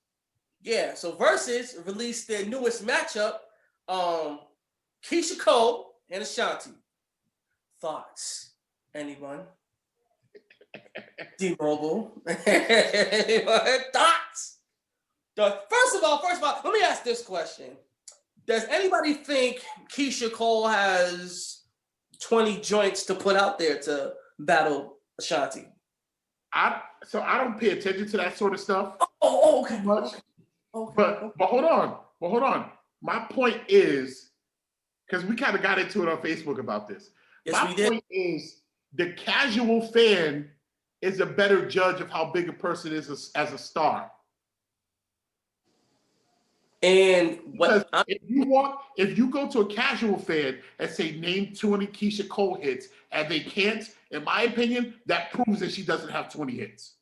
Yeah, so Verzuz released their newest matchup. Keisha Cole and Ashanti. Thoughts? Anyone? D-Mobile. Thoughts? First of all, let me ask this question. Does anybody think Keisha Cole has 20 joints to put out there to battle Ashanti? I don't pay attention to that sort of stuff. Okay. Much. Okay. But hold on. My point is, because we kind of got into it on Facebook about this. Yes, My point is, the casual fan is a better judge of how big a person is as a star. And what if you go to a casual fan and say name 20 Keisha Cole hits and they can't, in my opinion, that proves that she doesn't have 20 hits.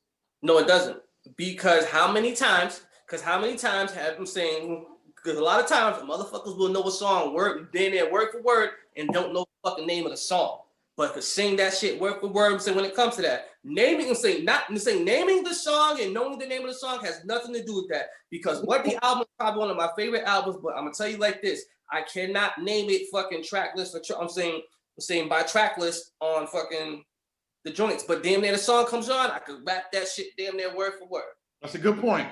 No, it doesn't. Because how many times have them saying, because a lot of times motherfuckers will know a song word for word and don't know the fucking name of the song. But could sing that shit word for word. So when it comes to that, naming the song and knowing the name of the song has nothing to do with that. Because what the album is probably one of my favorite albums, but I'm gonna tell you like this: I cannot name it fucking track list. I'm saying by track list on fucking the joints. But damn near the song comes on, I could rap that shit damn near word for word. That's a good point.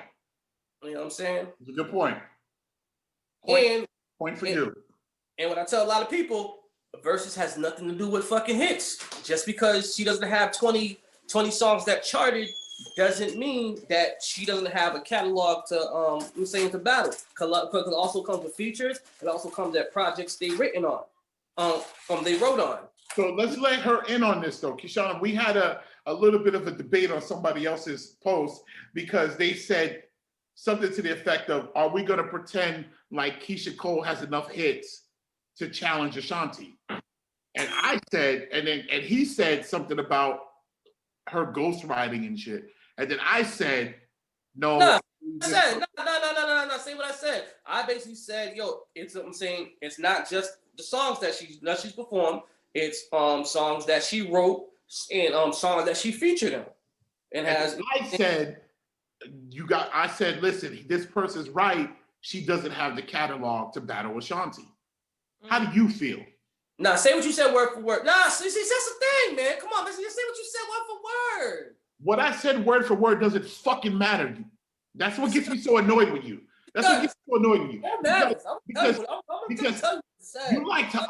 You know what I'm saying? It's a good point. Point for you. And what I tell a lot of people, Verzuz has nothing to do with fucking hits. Just because she doesn't have 20 songs that charted doesn't mean that she doesn't have a catalog to battle. Because it also comes with features. It also comes at projects they wrote on. So let's let her in on this though. Kishana, we had a little bit of a debate on somebody else's post because they said something to the effect of, are we going to pretend like Keisha Cole has enough hits to challenge Ashanti? And I said, and he said something about her ghostwriting and shit. And then I said, no. No. Say what I said. I basically said, it's not just the songs that she's performed. It's songs that she wrote and songs that she featured in. And I said, listen, this person's right. She doesn't have the catalog to battle Ashanti. How do you feel? Nah, say what you said word for word. Nah, see, that's the thing, man. Come on, man. Say what you said word for word. What I said word for word doesn't fucking matter. That's what gets me so annoyed with you. That's what gets me so annoyed with you. Because you like to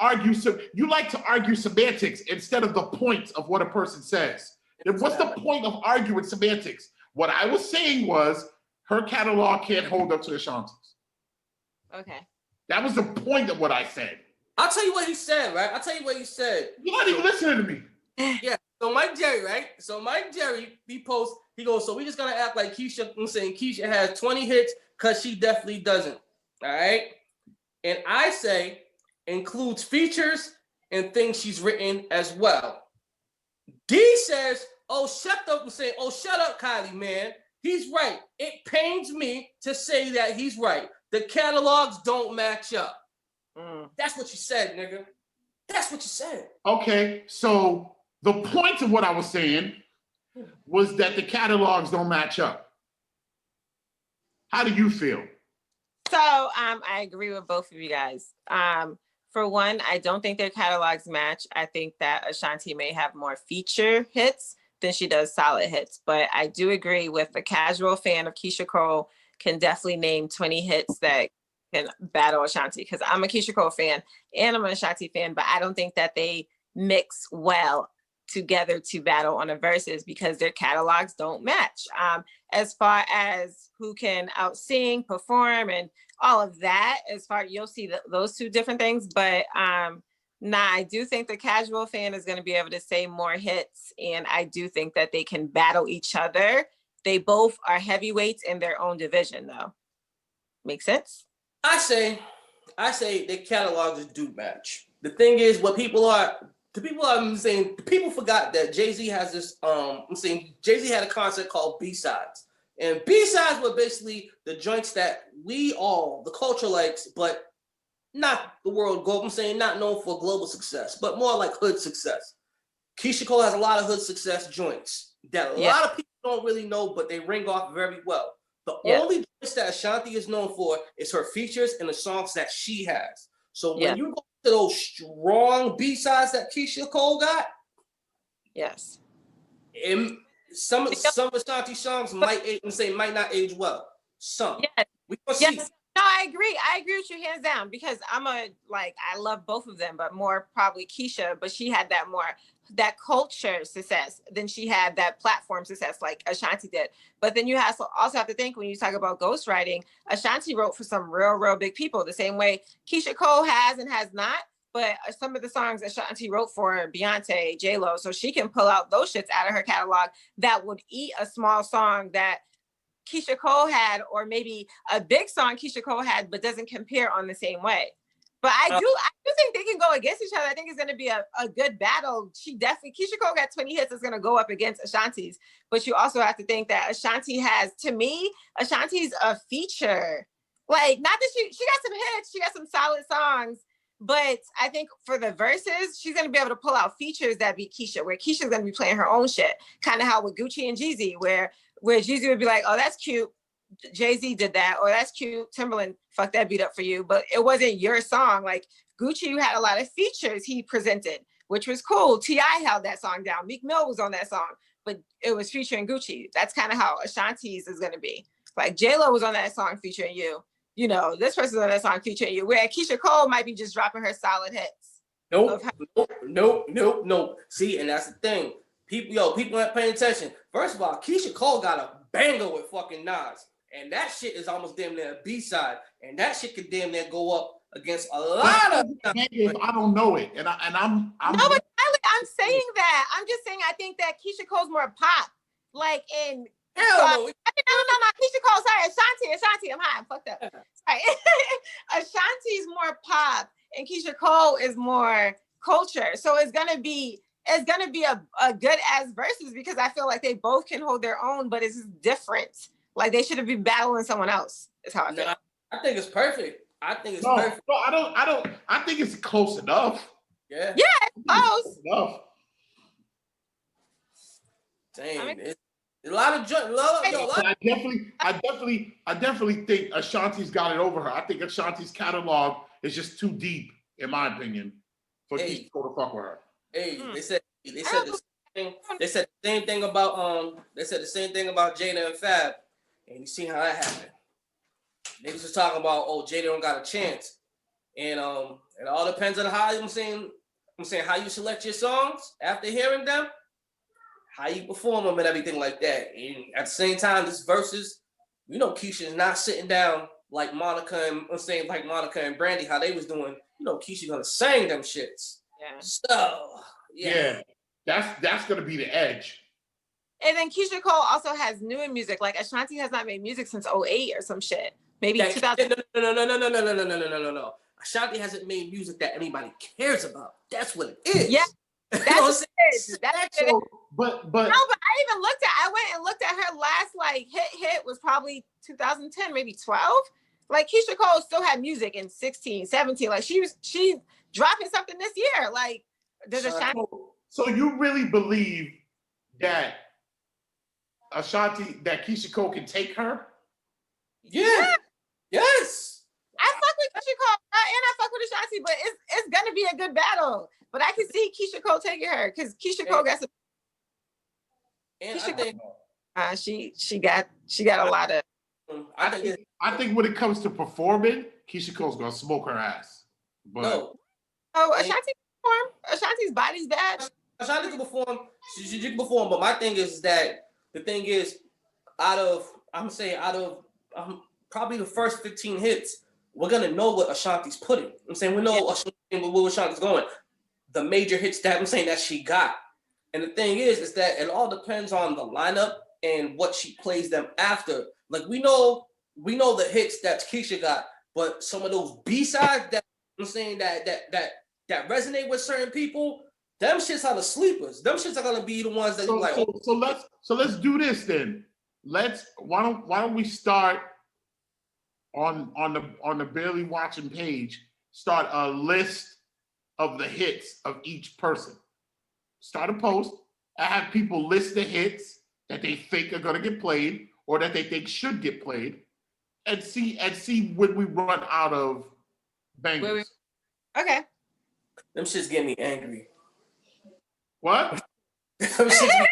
argue semantics instead of the point of what a person says. Then what's the point of arguing semantics? What I was saying was her catalog can't hold up to Ashanti's. Okay. That was the point of what I said. I'll tell you what he said, right? You're not even listening to me. Yeah. So Mike Jerry, he posts, he goes, so we just gonna act like Keisha has 20 hits because she definitely doesn't. All right. And I say includes features and things she's written as well. D says, shut up, Kylie, man. He's right. It pains me to say that he's right. The catalogs don't match up. That's what you said, nigga. That's what you said. Okay, so the point of what I was saying was that the catalogs don't match up. How do you feel? So I agree with both of you guys. For one, I don't think their catalogs match. I think that Ashanti may have more feature hits than she does solid hits. But I do agree with the casual fan of Keisha Cole can definitely name 20 hits that can battle Ashanti, because I'm a Keisha Cole fan and I'm an Ashanti fan, but I don't think that they mix well together to battle on a Verzuz because their catalogs don't match. As far as who can out-sing, perform, and all of that, you'll see those two different things. But I do think the casual fan is going to be able to say more hits, and I do think that they can battle each other. They both are heavyweights in their own division, though. Make sense? I say the catalogs do match. The thing is, people forgot that Jay-Z has this. Jay-Z had a concept called B-sides, and B-sides were basically the joints that the culture likes, but not the world gold. Not known for global success, but more like hood success. Keisha Cole has a lot of hood success joints that a lot of people don't really know, but they ring off very well. The only joints that Ashanti is known for is her features and the songs that she has. So when you go to those strong B-sides that Keisha Cole got, some of Ashanti songs might not age well. Some. We gonna see. No, I agree. I agree with you hands down because I love both of them, but more probably Keisha, but she had that culture success than she had that platform success like Ashanti did. But then you also have to think when you talk about ghostwriting, Ashanti wrote for some real big people the same way Keisha Cole has and has not. But some of the songs Ashanti wrote for Beyonce, J-Lo, so she can pull out those shits out of her catalog that would eat a small song that Keisha Cole had, or maybe a big song Keisha Cole had, but doesn't compare on the same way. But I do think they can go against each other. I think it's going to be a good battle. Keisha Cole got 20 hits. It's going to go up against Ashanti's. But you also have to think that Ashanti's a feature. Like, not that she got some hits, she got some solid songs. But I think for the verses, she's going to be able to pull out features that be Keisha, where Keisha's going to be playing her own shit. Kind of how with Gucci and Jeezy, where Jeezy would be like, oh, that's cute. Jay-Z did that, or that's cute. Timberland fucked that beat up for you, but it wasn't your song. Like Gucci had a lot of features he presented, which was cool. T.I. held that song down. Meek Mill was on that song, but it was featuring Gucci. That's kind of how Ashanti's is going to be. Like J-Lo was on that song featuring you. You know, this person's on that song featuring you, where Keisha Cole might be just dropping her solid hits. Nope. See, and that's the thing. People aren't paying attention. First of all, Keisha Cole got a banger with fucking Nas. And that shit is almost damn near a B-side. And that shit could damn near go up against a lot of... I don't know it. And I'm no, but I'm saying that. I'm just saying I think that Keisha Cole's more pop. Like in... Hell no. No. Keisha Cole, sorry. Ashanti. I'm high. I'm fucked up. Sorry. Ashanti's more pop and Keisha Cole is more culture. So it's gonna be a good ass versus because I feel like they both can hold their own, but it's different. Like they should have been battling someone else. Is how I feel. I think it's perfect. Perfect. No, I don't. I think it's close enough. Yeah. Yeah, it's close. Enough. Dang, it's a lot of I definitely think Ashanti's got it over her. I think Ashanti's catalog is just too deep, in my opinion, for Keisha Cole to fuck with her. Hey, they said the same thing about Jada and Fab, and you see how that happened. Niggas was talking about, oh, Jada don't got a chance, and it all depends on how I'm saying how you select your songs after hearing them, how you perform them and everything like that. And at the same time, this versus, you know, Keisha is not sitting down like Monica and Brandy, how they was doing. You know, Keisha gonna sing them shits. Yeah. So yeah. That's gonna be the edge. And then Keisha Cole also has newer music. Like Ashanti has not made music since 2008 or some shit. Maybe 2000. No. Ashanti hasn't made music that anybody cares about. That's what it is. Yeah. That's what it is. But no, but I went and looked at her last like hit was probably 2010, maybe 12. Like Keisha Cole still had music in 16, 17. Like she's dropping something this year. Like there's Ashanti. So you really believe that Keisha Cole can take her? Yeah. Yes. I fuck with Keisha Cole and I fuck with Ashanti, but it's gonna be a good battle. But I can see Keisha Cole taking her because Keisha Cole got some. And she got a lot of. I think when it comes to performing, Keisha Cole's gonna smoke her ass. But no. Oh, Ashanti perform. Ashanti's body's bad. Ashanti can perform. She can perform, but my thing is that out of probably the first 15 hits, we're gonna know what Ashanti's putting. I'm saying we know where Ashanti's going. The major hits that she got. And the thing is that it all depends on the lineup and what she plays them after. Like we know the hits that Keisha got, but some of those B-sides that I'm saying that resonate with certain people, them shits are the sleepers. Them shits are gonna be the ones that you like. So let's do this then. Why don't we start on the Barely Watching page, start a list of the hits of each person. start a post, and have people list the hits that they think are gonna get played or that they think should get played, and see when we run out of bangers. Okay. Them shits get me angry. What? Them shits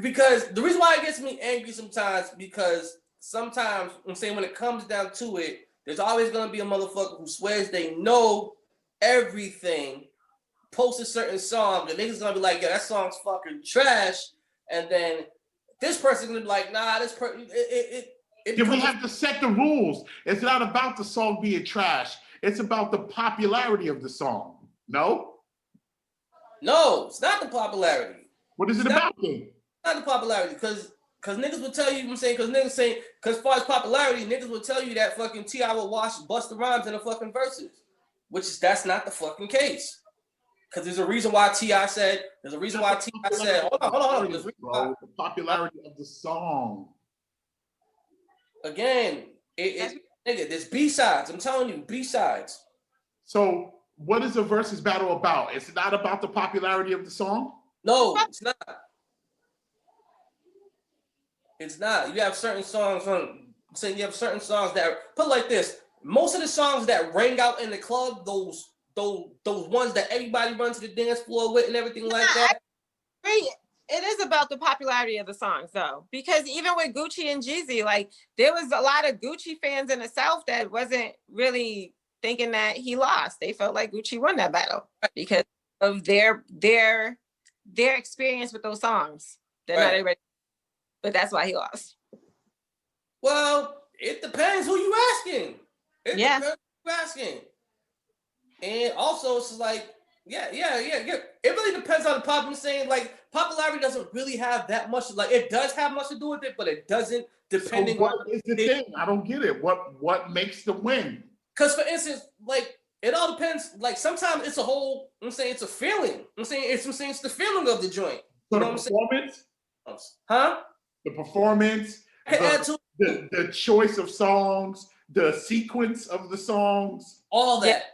because the reason why it gets me angry sometimes, because sometimes I'm saying when it comes down to it, there's always gonna be a motherfucker who swears they know everything, posts a certain song, the niggas gonna be like, yeah, that song's fucking trash, and then this person's gonna be like, nah, this person We have to set the rules. It's not about the song being trash. It's about the popularity of the song. No? No, it's not the popularity. What is it about then? Not the popularity, because niggas will tell you, I'm saying, because as far as popularity, niggas will tell you that fucking T.I. will watch Busta Rhymes in a fucking Verzuz, that's not the fucking case. Because there's a reason why T.I. said, hold on. There's the popularity of the song. Again, nigga, there's B-sides. I'm telling you, B-sides. So what is a Verzuz battle about? It's not about the popularity of the song? No, it's not. It's not. You have certain songs that put like this. Most of the songs that ring out in the club, those ones that everybody runs to the dance floor with and everything like that. It is about the popularity of the songs though, because even with Gucci and Jeezy, like there was a lot of Gucci fans in the South that wasn't really thinking that he lost. They felt like Gucci won that battle because of their experience with those songs. They're not everybody. But that's why he lost. Well, it depends who you asking. Depends who you asking. And also, it's like, yeah. It really depends on the pop. I'm saying, like, popularity doesn't really have that much. Like, it does have much to do with it, but it doesn't. Depending so what is the thing? I don't get it. What makes the win? Because, for instance, like, it all depends. Like, sometimes it's a whole. I'm saying it's a feeling. I'm saying it's the feeling of the joint. So you know the what performance? I'm saying? Huh? The performance, the choice of songs, the sequence of the songs, all that.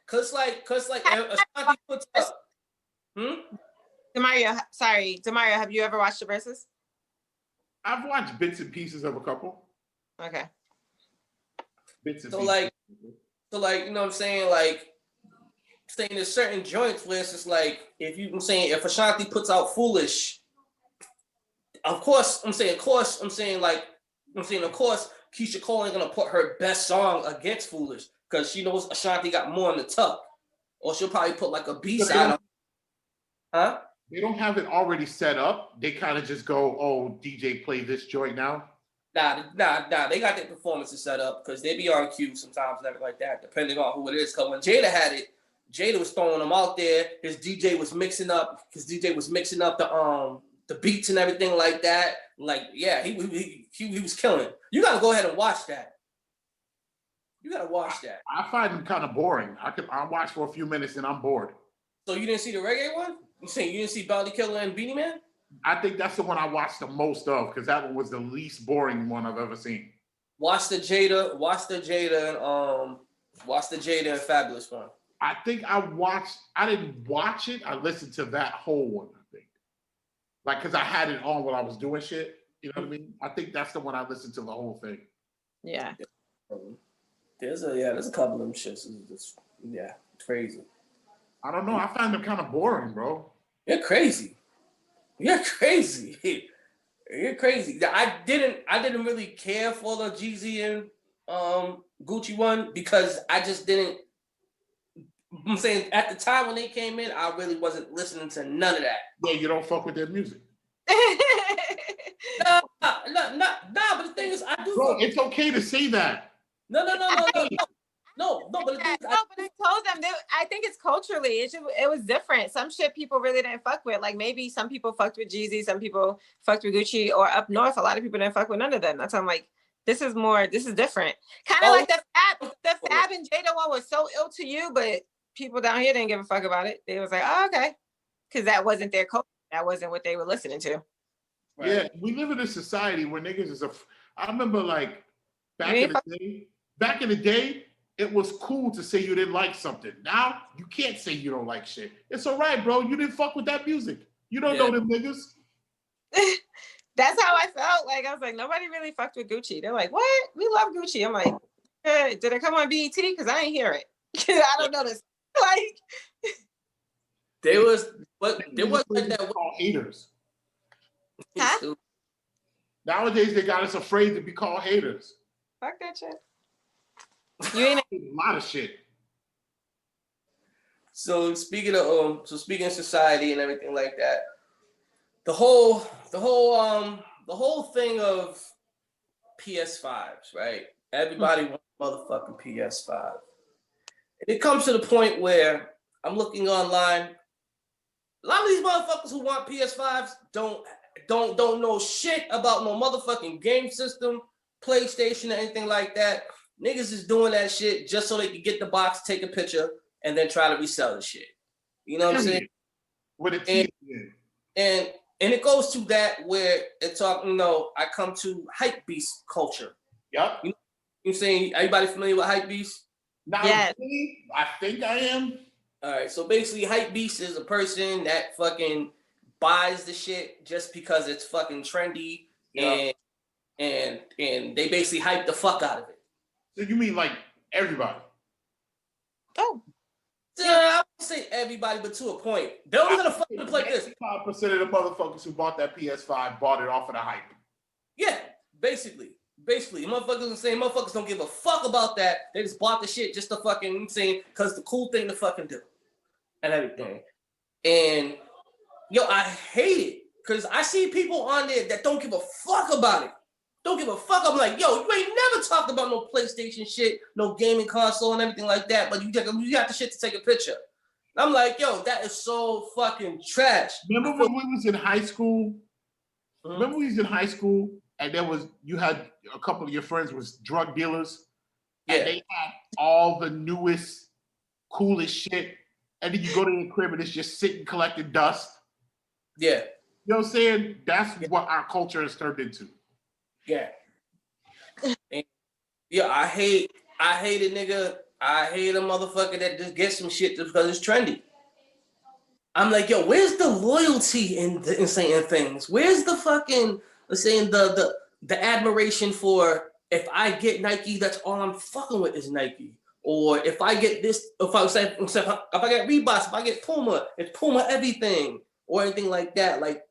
Cause like Ashanti puts up. Demario, have you ever watched the Verzuz? I've watched bits and pieces of a couple. Okay. Bits and so pieces. like, you know what I'm saying? Like, saying there's certain joints where it's just like, if Ashanti puts out Foolish, of course, Keisha Cole ain't gonna put her best song against Foolish because she knows Ashanti got more in the tuck, or she'll probably put like a B-side on. Huh? They don't have it already set up. They kind of just go, "Oh, DJ, play this joint now." Nah. They got their performances set up because they be on cue sometimes, and everything like that, depending on who it is. Because when Jada had it, Jada was throwing them out there. His DJ was mixing up. The beats and everything like that. Like, yeah, he was killing. You gotta go ahead and watch that. I find them kind of boring. I'll watch for a few minutes and I'm bored. So you didn't see the reggae one? You saying you didn't see Bounty Killer and Beanie Man? I think that's the one I watched the most of because that one was the least boring one I've ever seen. Watch the Jada and Fabulous one. I think I didn't watch it. I listened to that whole one, I think. Like, because I had it on while I was doing shit. You know what I mean? I think that's the one I listened to the whole thing. Yeah. There's a couple of them shits. It's crazy. I don't know. I find them kind of boring, bro. You're crazy. I didn't really care for the Jeezy and Gucci one because I just didn't. I'm saying at the time when they came in, I really wasn't listening to none of that. Yeah, you don't fuck with their music. No, but the thing is, I do. Bro, it's okay to say that. No, but the thing is, but I told them I think it's culturally, it was different. Some shit people really didn't fuck with. Like maybe some people fucked with Jeezy, some people fucked with Gucci, or up north, a lot of people didn't fuck with none of them. That's why I'm like, this is different. Kind of like the Fab and Jada one was so ill to you, but people down here didn't give a fuck about it. They was like, oh, okay. Because that wasn't their culture. That wasn't what they were listening to. Right. Yeah, we live in a society where niggas I remember like back in the day, it was cool to say you didn't like something. Now you can't say you don't like shit. It's all right, bro. You didn't fuck with that music. You don't know them niggas. That's how I felt. Like I was like, nobody really fucked with Gucci. They're like, what? We love Gucci. I'm like, did it come on BET? Because I ain't hear it. I don't know this. Like, there was like that. Called haters. Huh? Nowadays they got us afraid to be called haters. Fuck that shit. You ain't a lot of shit. So speaking of society and everything like that, the whole thing of PS5s, right? Everybody wants motherfucking PS5. It comes to the point where I'm looking online. A lot of these motherfuckers who want PS5s don't know shit about no motherfucking game system, PlayStation, or anything like that. Niggas is doing that shit just so they can get the box, take a picture, and then try to resell the shit. You know what I'm saying? With a TV. And it goes to that where it's talking, I come to hypebeast culture. Yep. You know what I'm saying? Everybody familiar with hypebeast? Now, yes. I think I am. All right, so basically, hypebeast is a person that fucking buys the shit just because it's fucking trendy, and they basically hype the fuck out of it. So you mean like everybody? Oh. I wouldn't say everybody, but to a point. They're only gonna fucking play this. 5% of the motherfuckers who bought that PS5 bought it off of the hype. Yeah, basically. Motherfuckers don't give a fuck about that. They just bought the shit just to fucking saying because the cool thing to fucking do and everything. And I hate it because I see people on there that don't give a fuck about it. Don't give a fuck. I'm like, you ain't never talked about no PlayStation shit, no gaming console and everything like that, but you got the shit to take a picture. And I'm like, that is so fucking trash. Remember when we was in high school? And you had a couple of your friends was drug dealers, and they had all the newest, coolest shit, and then you go to the crib and it's just sitting collecting dust. Yeah. You know what I'm saying? That's what our culture has turned into. Yeah. And, I hate a nigga. I hate a motherfucker that just gets some shit just because it's trendy. I'm like, where's the loyalty in saying things? Where's the fucking saying the admiration for if I get Nike, that's all I'm fucking with is Nike. Or if I get this, if I get Reeboks, if I get Puma, it's Puma everything or anything like that. Like,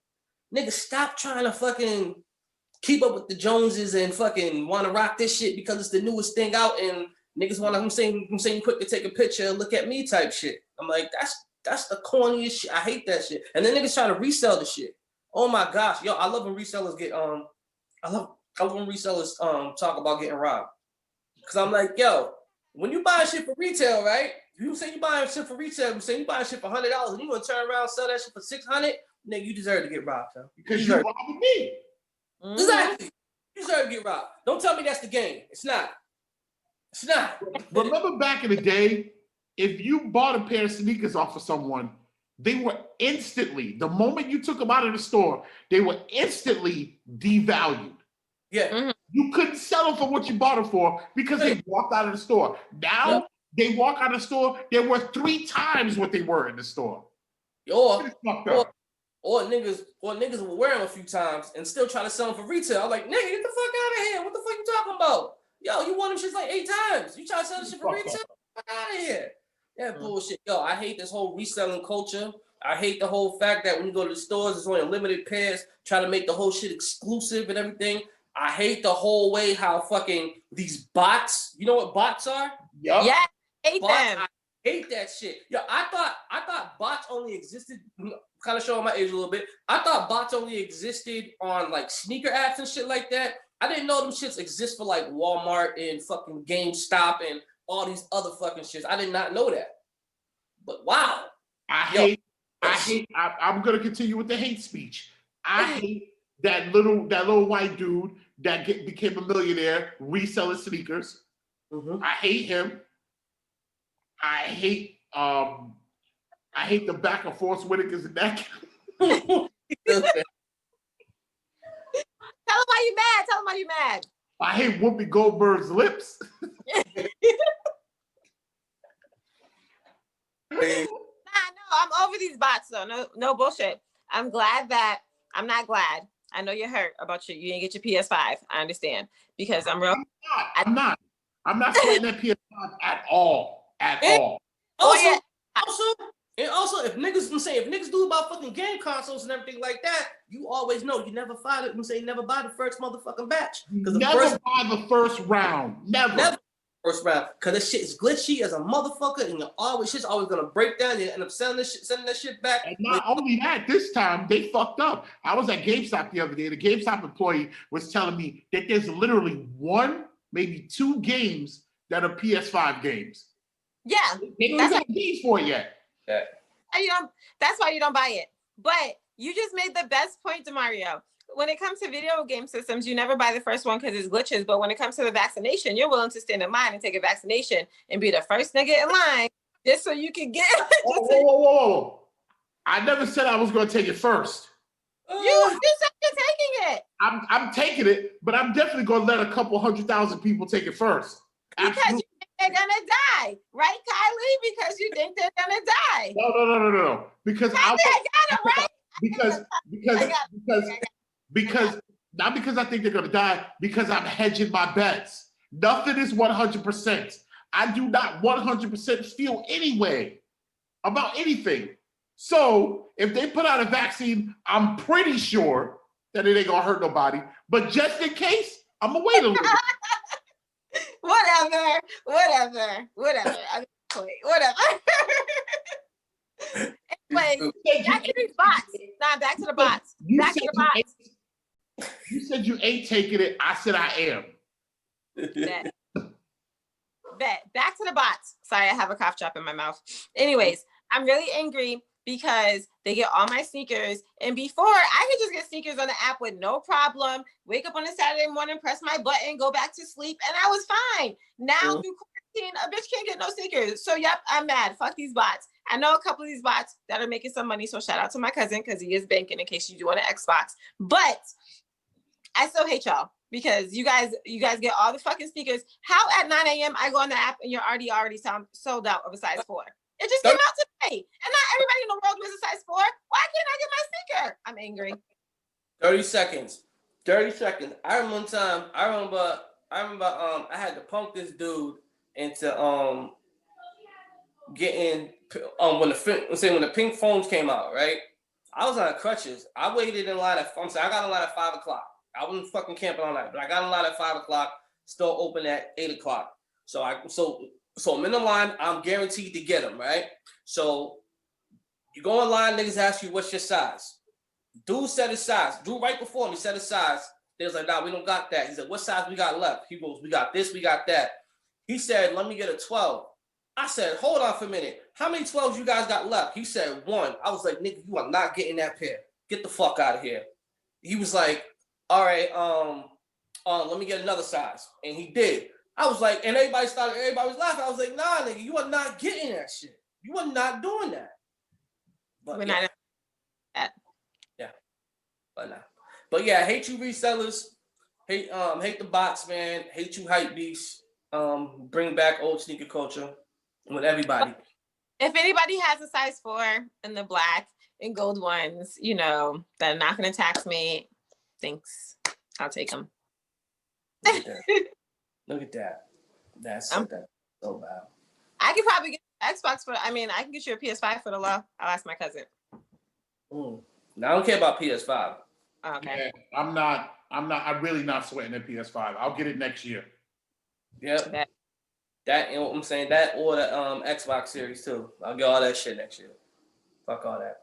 nigga, stop trying to fucking keep up with the Joneses and fucking want to rock this shit because it's the newest thing out and niggas want to, I'm saying quick to take a picture and look at me type shit. I'm like, that's the corniest shit. I hate that shit. And then niggas try to resell the shit. Oh my gosh, I love when resellers get I love when resellers talk about getting robbed. Cause I'm like, when you buy shit for retail, right? You say you buying shit for retail, you say you buying shit for $100 and you gonna turn around and sell that shit for $600, nigga, you deserve to get robbed, huh? Because you robbing me. Mm-hmm. Exactly. You deserve to get robbed. Don't tell me that's the game. It's not. It's not. Remember back in the day, if you bought a pair of sneakers off of someone, they were instantly, the moment you took them out of the store, they were instantly devalued. Yeah. Mm-hmm. You couldn't sell them for what you bought them for because they walked out of the store. Now, they walk out of the store, they're worth 3 times what they were in the store. Or niggas will wear them a few times and still try to sell them for retail. I'm like, nigga, get the fuck out of here. What the fuck you talking about? You won them shit like 8 times. You try to sell this shit for retail? Fuck out of here. That bullshit. I hate this whole reselling culture. I hate the whole fact that when you go to the stores, it's only limited pairs, try to make the whole shit exclusive and everything. I hate the whole way how fucking these bots, you know what bots are? Yep. Yeah, I hate bots, them. I hate that shit. I thought bots only existed, kind of showing my age a little bit. I thought bots only existed on like sneaker apps and shit like that. I didn't know them shits exist for like Walmart and fucking GameStop and all these other fucking shits. I did not know that. But wow. I'm gonna continue with the hate speech. I hate that little white dude that became a millionaire reselling sneakers. Mm-hmm. I hate him. I hate the back of Force Whitaker's neck. Tell him why you mad. I hate Whoopi Goldberg's lips. I'm over these bots though. No bullshit. I'm not glad. I know you're hurt about you didn't get your PS5. I understand because I'm not sweating that PS5 at all. Also, if niggas do about fucking game consoles and everything like that, you always know you never buy it. Never buy the first motherfucking batch. Never buy the first round. Never. First round, because this shit is glitchy as a motherfucker, and shit's always gonna break down. You end up sending that shit back. And not only that, this time they fucked up. I was at GameStop the other day. The GameStop employee was telling me that there's literally one, maybe two games that are PS5 games. Yeah, they don't have games for it yet. Yeah. That's why you don't buy it. But you just made the best point, DeMario. When it comes to video game systems, you never buy the first one because it's glitches. But when it comes to the vaccination, you're willing to stand in line and take a vaccination and be the first nigga in line just so you can get. Whoa. I never said I was going to take it first. You said you're taking it. I'm taking it, but I'm definitely going to let a couple 100,000 people take it first. Because you think they're gonna die, right, Kylie? Because you think they're gonna die. No. Because Kylie, I got it right. Because not because I think they're gonna die, because I'm hedging my bets. Nothing is 100%. I do not 100% feel any way about anything. So if they put out a vaccine, I'm pretty sure that it ain't gonna hurt nobody. But just in case, I'm gonna wait a little bit. Whatever. Anyway, back to these bots. Back to the bots. You said you ain't taking it. I said I am. Bet. Back to the bots. Sorry, I have a cough drop in my mouth. Anyways, I'm really angry because they get all my sneakers. And before, I could just get sneakers on the app with no problem. Wake up on a Saturday morning, press my button, go back to sleep, and I was fine. Now through quarantine, a bitch can't get no sneakers. So yep, I'm mad. Fuck these bots. I know a couple of these bots that are making some money. So shout out to my cousin because he is banking in case you do want an Xbox. But I still hate y'all because you guys get all the fucking sneakers. How at 9 a.m. I go on the app and you're already sold out of a size 4? It just came out today. And not everybody in the world wears a size 4. Why can't I get my sneaker? I'm angry. 30 seconds. I remember I had to punk this dude into getting when the pink phones came out, right? I was on crutches. I waited in line I got in line at 5 o'clock. I wasn't fucking camping all night, but I got in line at 5 o'clock, still open at 8 o'clock. So I'm in the line, I'm guaranteed to get them, right? So you go in line, niggas ask you, what's your size? Dude said his size. Dude right before me said his size. They was like, nah, we don't got that. He said, what size we got left? He goes, we got this, we got that. He said, let me get a 12. I said, hold on for a minute. How many 12s you guys got left? He said, 1. I was like, nigga, you are not getting that pair. Get the fuck out of here. He was like, all right, let me get another size. And he did. I was like, and everybody was laughing. I was like, nah, nigga, you are not getting that shit. You are not doing that. But We're yeah. not that. Yeah. But yeah, I hate you resellers. Hate the bots, man. Hate you hype beasts. Bring back old sneaker culture with everybody. If anybody has a size 4 in the black and gold ones, that are not going to tax me, thanks. I'll take them. Look at that. That's so bad. I could probably get an Xbox I can get you a PS5 for the low. I'll ask my cousin. No, I don't care about PS5. Oh, okay. Yeah, I'm really not sweating at PS5. I'll get it next year. Yep. That, you know what I'm saying? That or the Xbox Series too. I'll get all that shit next year. Fuck all that.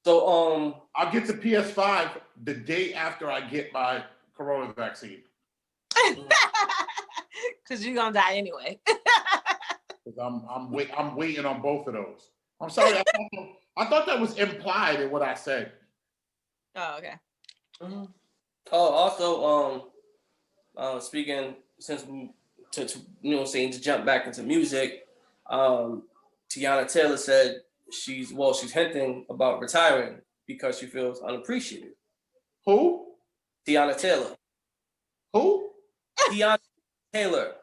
So I'll get the PS5 the day after I get my corona vaccine. Because you're gonna die anyway. Because I'm waiting on both of those. I'm sorry, I thought that was implied in what I said. Oh, okay. Mm-hmm. Oh, also, speaking since to jump back into music, Teyana Taylor said she's hinting about retiring because she feels unappreciated. Who? Teyana Taylor. Who? Teyana Taylor.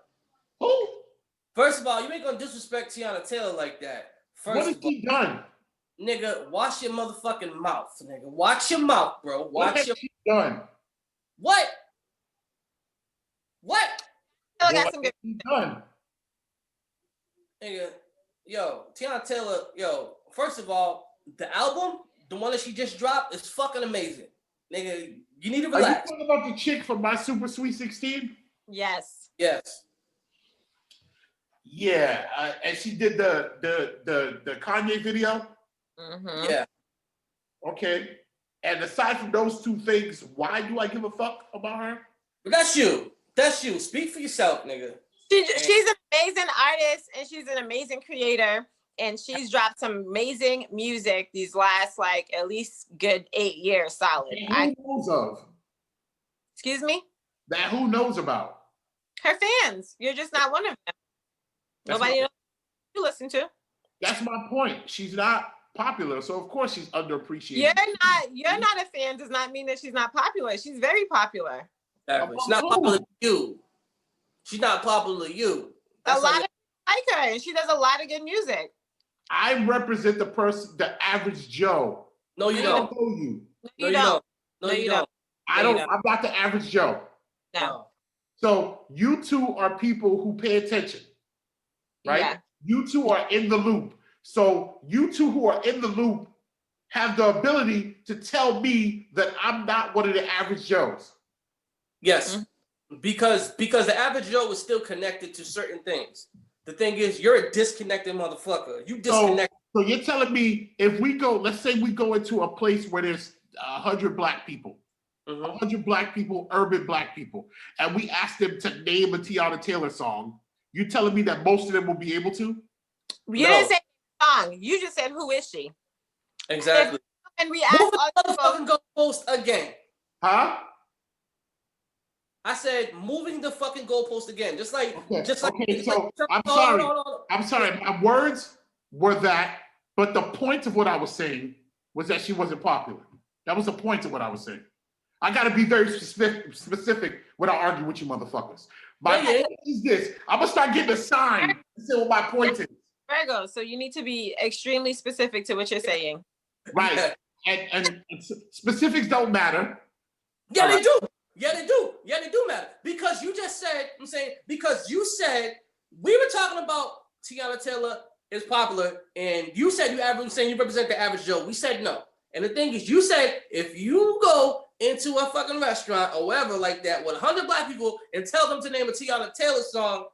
Who? First of all, you ain't gonna disrespect Teyana Taylor like that. What has she done? Nigga, wash your motherfucking mouth, nigga. Watch your mouth, bro. What has she done? What? I got some good. Done. Nigga, yo, Teyana Taylor, yo, first of all, the album, the one that she just dropped, is fucking amazing. Nigga, you need to relax. Are you talking about the chick from My Super Sweet 16? Yes. Yes. Yeah, and she did the Kanye video. Mm-hmm. Yeah. Okay. And aside from those two things, why do I give a fuck about her? But that's you. That's you. Speak for yourself, nigga. She's an amazing artist and she's an amazing creator. And she's dropped some amazing music these last, like, at least good 8 years solid. Who knows of? Excuse me? That who knows about? Her fans. You're just not one of them. Nobody knows you listen to. That's my point. She's not popular, so of course she's underappreciated. You're not a fan does not mean that she's not popular. She's very popular. Exactly. She's not popular to you. She's not popular to you. A lot of people like her, and she does a lot of good music. I represent the average Joe. No, you don't. You don't. No, you don't. I'm not the average Joe. No. So you two are people who pay attention, right? Yeah. You two are in the loop. So you two who are in the loop have the ability to tell me that I'm not one of the average Joes. Yes, because the average Joe is still connected to certain things. The thing is, you're a disconnected motherfucker. You disconnect. So you're telling me if we go, let's say we go into a place where there's 100 black people, 100 black people, urban black people, and we ask them to name a Teyana Taylor song, you telling me that most of them will be able to? You didn't say song. You just said, who is she? Exactly. And we asked all the fucking goalpost again. Huh? I said moving the fucking goalpost again. I'm sorry. I'm sorry. My words were that, but the point of what I was saying was that she wasn't popular. That was the point of what I was saying. I got to be very specific when I argue with you motherfuckers. My point is this. I'm going to start getting a sign to say what my point is. Virgo, so you need to be extremely specific to what you're saying. Right. And specifics don't matter. Yeah, they do. Yeah, they do. Yeah, they do matter. Because you just said, because you said, we were talking about Teyana Taylor is popular, and you said you represent the average Joe. We said no. And the thing is, you said, if you go into a fucking restaurant or wherever like that with 100 black people and tell them to name a Teyana Taylor song,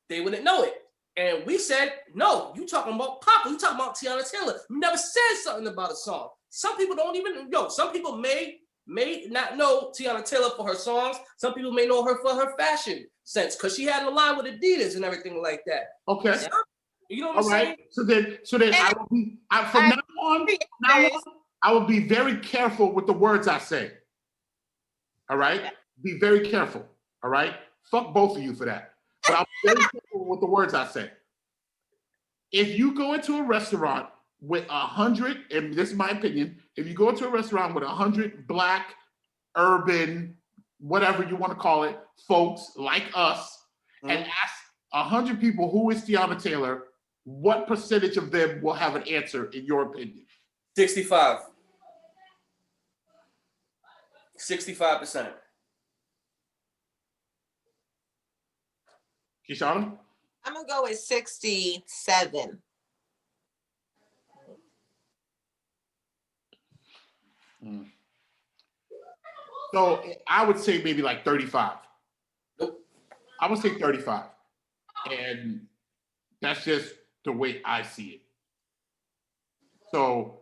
they wouldn't know it. And we said, no, you talking about popular. You talking about Teyana Taylor. You never said something about a song. Some people don't even know. Some people may not know Teyana Taylor for her songs. Some people may know her for her fashion sense because she had a line with Adidas and everything like that. Okay. You know what I'm saying? So then from now on, I will be very careful with the words I say. All right? Be very careful. All right? Fuck both of you for that. But I'll be very careful with the words I say. If you go into a restaurant with 100, and this is my opinion, if you go into a restaurant with 100 black, urban, whatever you want to call it, folks like us, and ask 100 people who is Teyana Taylor, what percentage of them will have an answer in your opinion? 65%. 65%. Keisha? I'm gonna go with 67. So I would say maybe like 35. I would say 35. And that's just the way I see it. So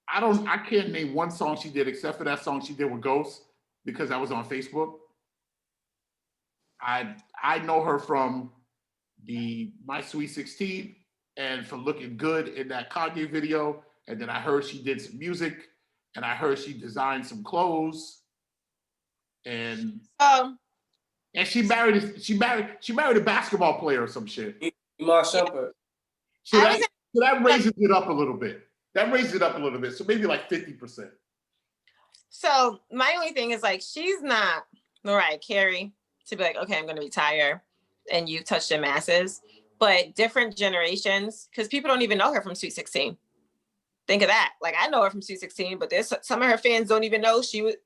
I can't name one song she did except for that song she did with Ghost because I was on Facebook. I know her from the My Sweet 16 and from looking good in that Kanye video. And then I heard she did some music and I heard she designed some clothes. And she married a basketball player or some shit. So that raises it up a little bit. So maybe like 50%. So my only thing is like, she's not Mariah Carey to be like, okay, I'm going to retire and you've touched the masses, but different generations, because people don't even know her from Sweet 16. Think of that. Like, I know her from Sweet 16, but there's some of her fans don't even know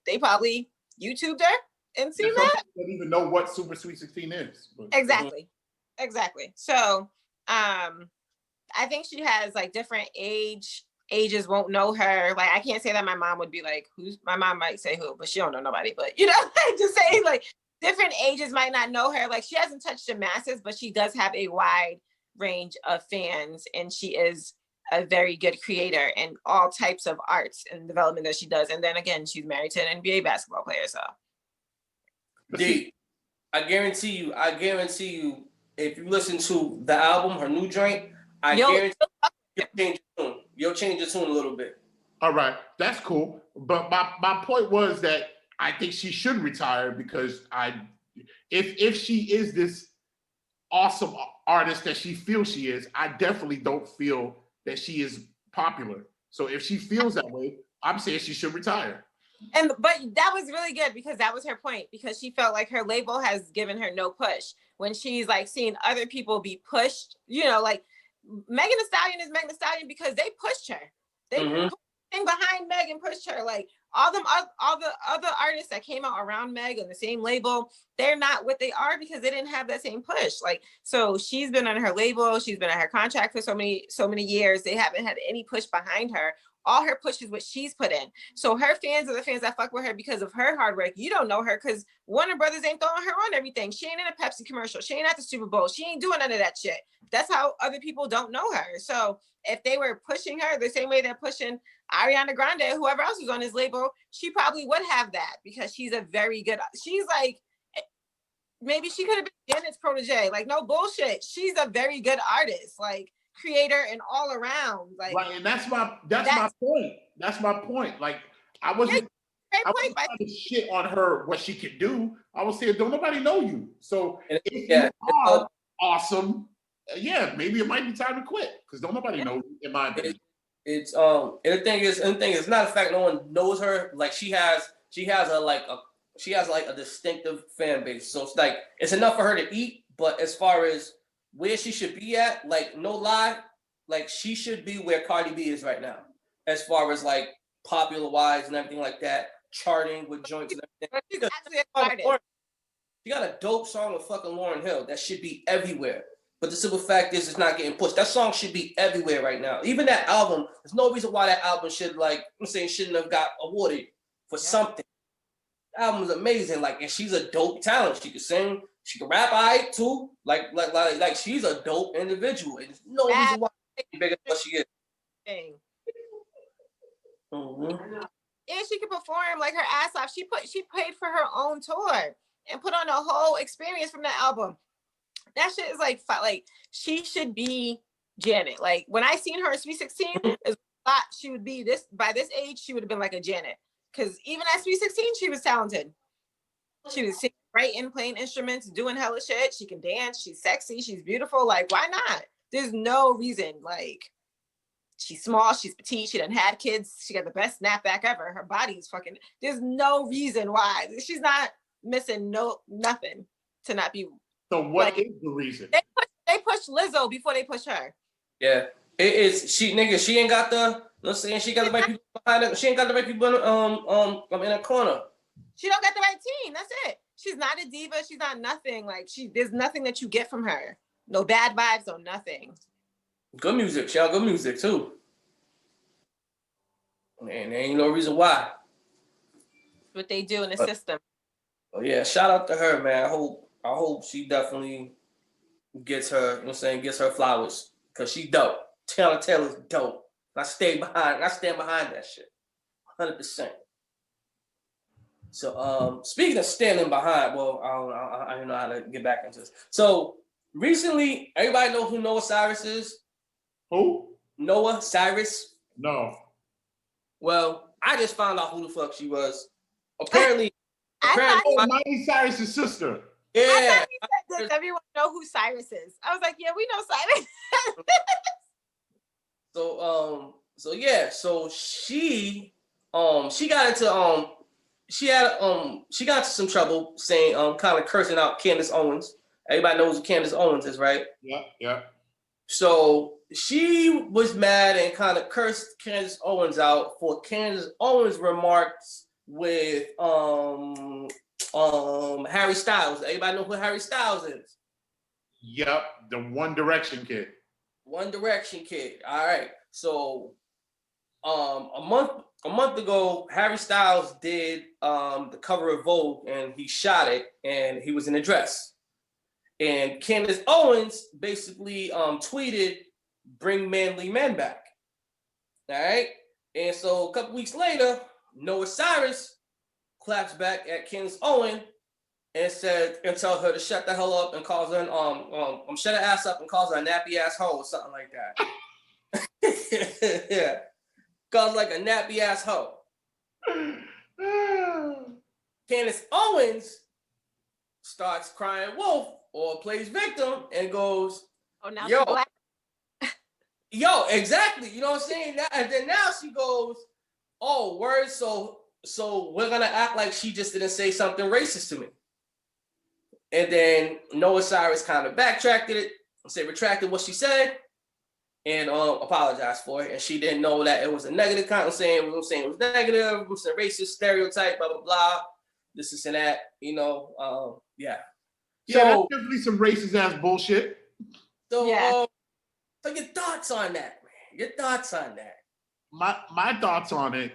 they probably YouTubed her and seen that. Don't even know what Super Sweet 16 is. But. Exactly. So, I think she has like different ages won't know her. Like, I can't say that my mom would be like, my mom might say who, but she don't know nobody. But, you know, just saying like different ages might not know her. Like, she hasn't touched the masses, but she does have a wide range of fans, and she is a very good creator in all types of arts and development that she does. And then again, she's married to an NBA basketball player. So, D, I guarantee you, if you listen to the album, her new joint, I guarantee you'll change your tune a little bit. All right, that's cool. But my point was that I think she should retire because if she is this awesome artist that she feels she is, I definitely don't feel that she is popular. So if she feels that way, I'm saying she should retire. But that was really good because that was her point, because she felt like her label has given her no push when she's like seeing other people be pushed, you know, like Megan Thee Stallion is Megan Thee Stallion because they pushed her. They put thing behind Meg and pushed her. Like all the other artists that came out around Meg on the same label, they're not what they are because they didn't have that same push. Like, so she's been on her label, she's been on her contract for so many years. They haven't had any push behind her. All her push is what she's put in. So her fans are the fans that fuck with her because of her hard work. You don't know her because Warner Brothers ain't throwing her on everything. She ain't in a Pepsi commercial. She ain't at the Super Bowl. She ain't doing none of that shit. That's how other people don't know her. So if they were pushing her the same way they're pushing Ariana Grande, whoever else was on his label, she probably would have that because she's a very good, she's like, maybe she could have been Janet's protege. Like, no bullshit. She's a very good artist. Like, creator and all around, like, right, and that's my point. That's my point. Like, I wasn't trying to shit on her what she could do. I was saying, don't nobody know you. So if you are awesome, maybe it might be time to quit because don't nobody know you, in my opinion. It's and the thing is not the fact no one knows her. Like she has a distinctive fan base. So it's like it's enough for her to eat, but as far as where she should be at, like no lie, like she should be where Cardi B is right now, as far as like popular wise and everything like that, charting with joints and everything. She got a dope song with fucking Lauryn Hill that should be everywhere. But the simple fact is, it's not getting pushed. That song should be everywhere right now. Even that album, there's no reason why that album shouldn't have got awarded for something. The album is amazing, like, and she's a dope talent. She can sing. She can rap, alright too. Like she's a dope individual. And there's no reason why she's bigger than what she is. And she could perform like her ass off. She paid for her own tour and put on a whole experience from that album. That shit is like she should be Janet. Like when I seen her at Sweet 16, I thought she would be by this age, she would have been like a Janet. Because even at Sweet 16, she was talented. She was singing, writing, playing instruments, doing hella shit. She can dance. She's sexy. She's beautiful. Like, why not? There's no reason. Like, she's small. She's petite. She done had kids. She got the best snapback ever. Her body's fucking. There's no reason why she's not missing nothing to not be. So what is the reason? They pushed Lizzo before they push her. Yeah, it is. She ain't got the. Let's say she got the right people behind her. She ain't got the right people in a corner. She don't got the right team. That's it. She's not a diva. She's not nothing. Like there's nothing that you get from her. No bad vibes or nothing. Good music. She got good music too. And there ain't no reason why. What they do in the system. Oh yeah, shout out to her, man. I hope she definitely gets her, you know what I'm saying, gets her flowers. Cause she dope. Teyana Taylor's dope. I stand behind that shit. 100%. So speaking of standing behind, well, I don't know how to get back into this. So recently, everybody know who Noah Cyrus is? Who? Noah Cyrus? No. Well, I just found out who the fuck she was. Apparently, Miley Cyrus's sister. Yeah. I thought he said, does everyone know who Cyrus is? I was like, yeah, we know Cyrus. So she got into she got into some trouble saying kind of cursing out Candance Owens Everybody knows who Candance Owens is, right? Yeah. So she was mad and kind of cursed Candance Owens out for Candance Owens' remarks with Harry Styles. Everybody know who Harry Styles is? Yep, the One Direction kid. One Direction kid. All right. So a month ago, Harry Styles did the cover of Vogue and he shot it and he was in a dress. And Candance Owens basically tweeted, "Bring manly men back." All right. And so a couple weeks later, Noah Cyrus claps back at Candance Owens and said and tell her to shut the hell up and calls her shut her ass up and calls her a nappy ass hoe or something like that. Yeah. Calls like a nappy ass hoe. Candance Owens starts crying wolf or plays victim and goes, Oh, now yo, she's black. yo, exactly. You know what I'm saying? And then now she goes, oh, word. So we're gonna act like she just didn't say something racist to me. And then Noah Cyrus kind of backtracked it, retracted what she said, and apologized for it. And she didn't know that it was a negative comment. Saying it was negative, it was a racist stereotype, blah blah blah, this and that. You know, yeah. Yeah, that's definitely some racist ass bullshit. So, Yeah. so your thoughts on that, man? Your thoughts on that? My thoughts on it.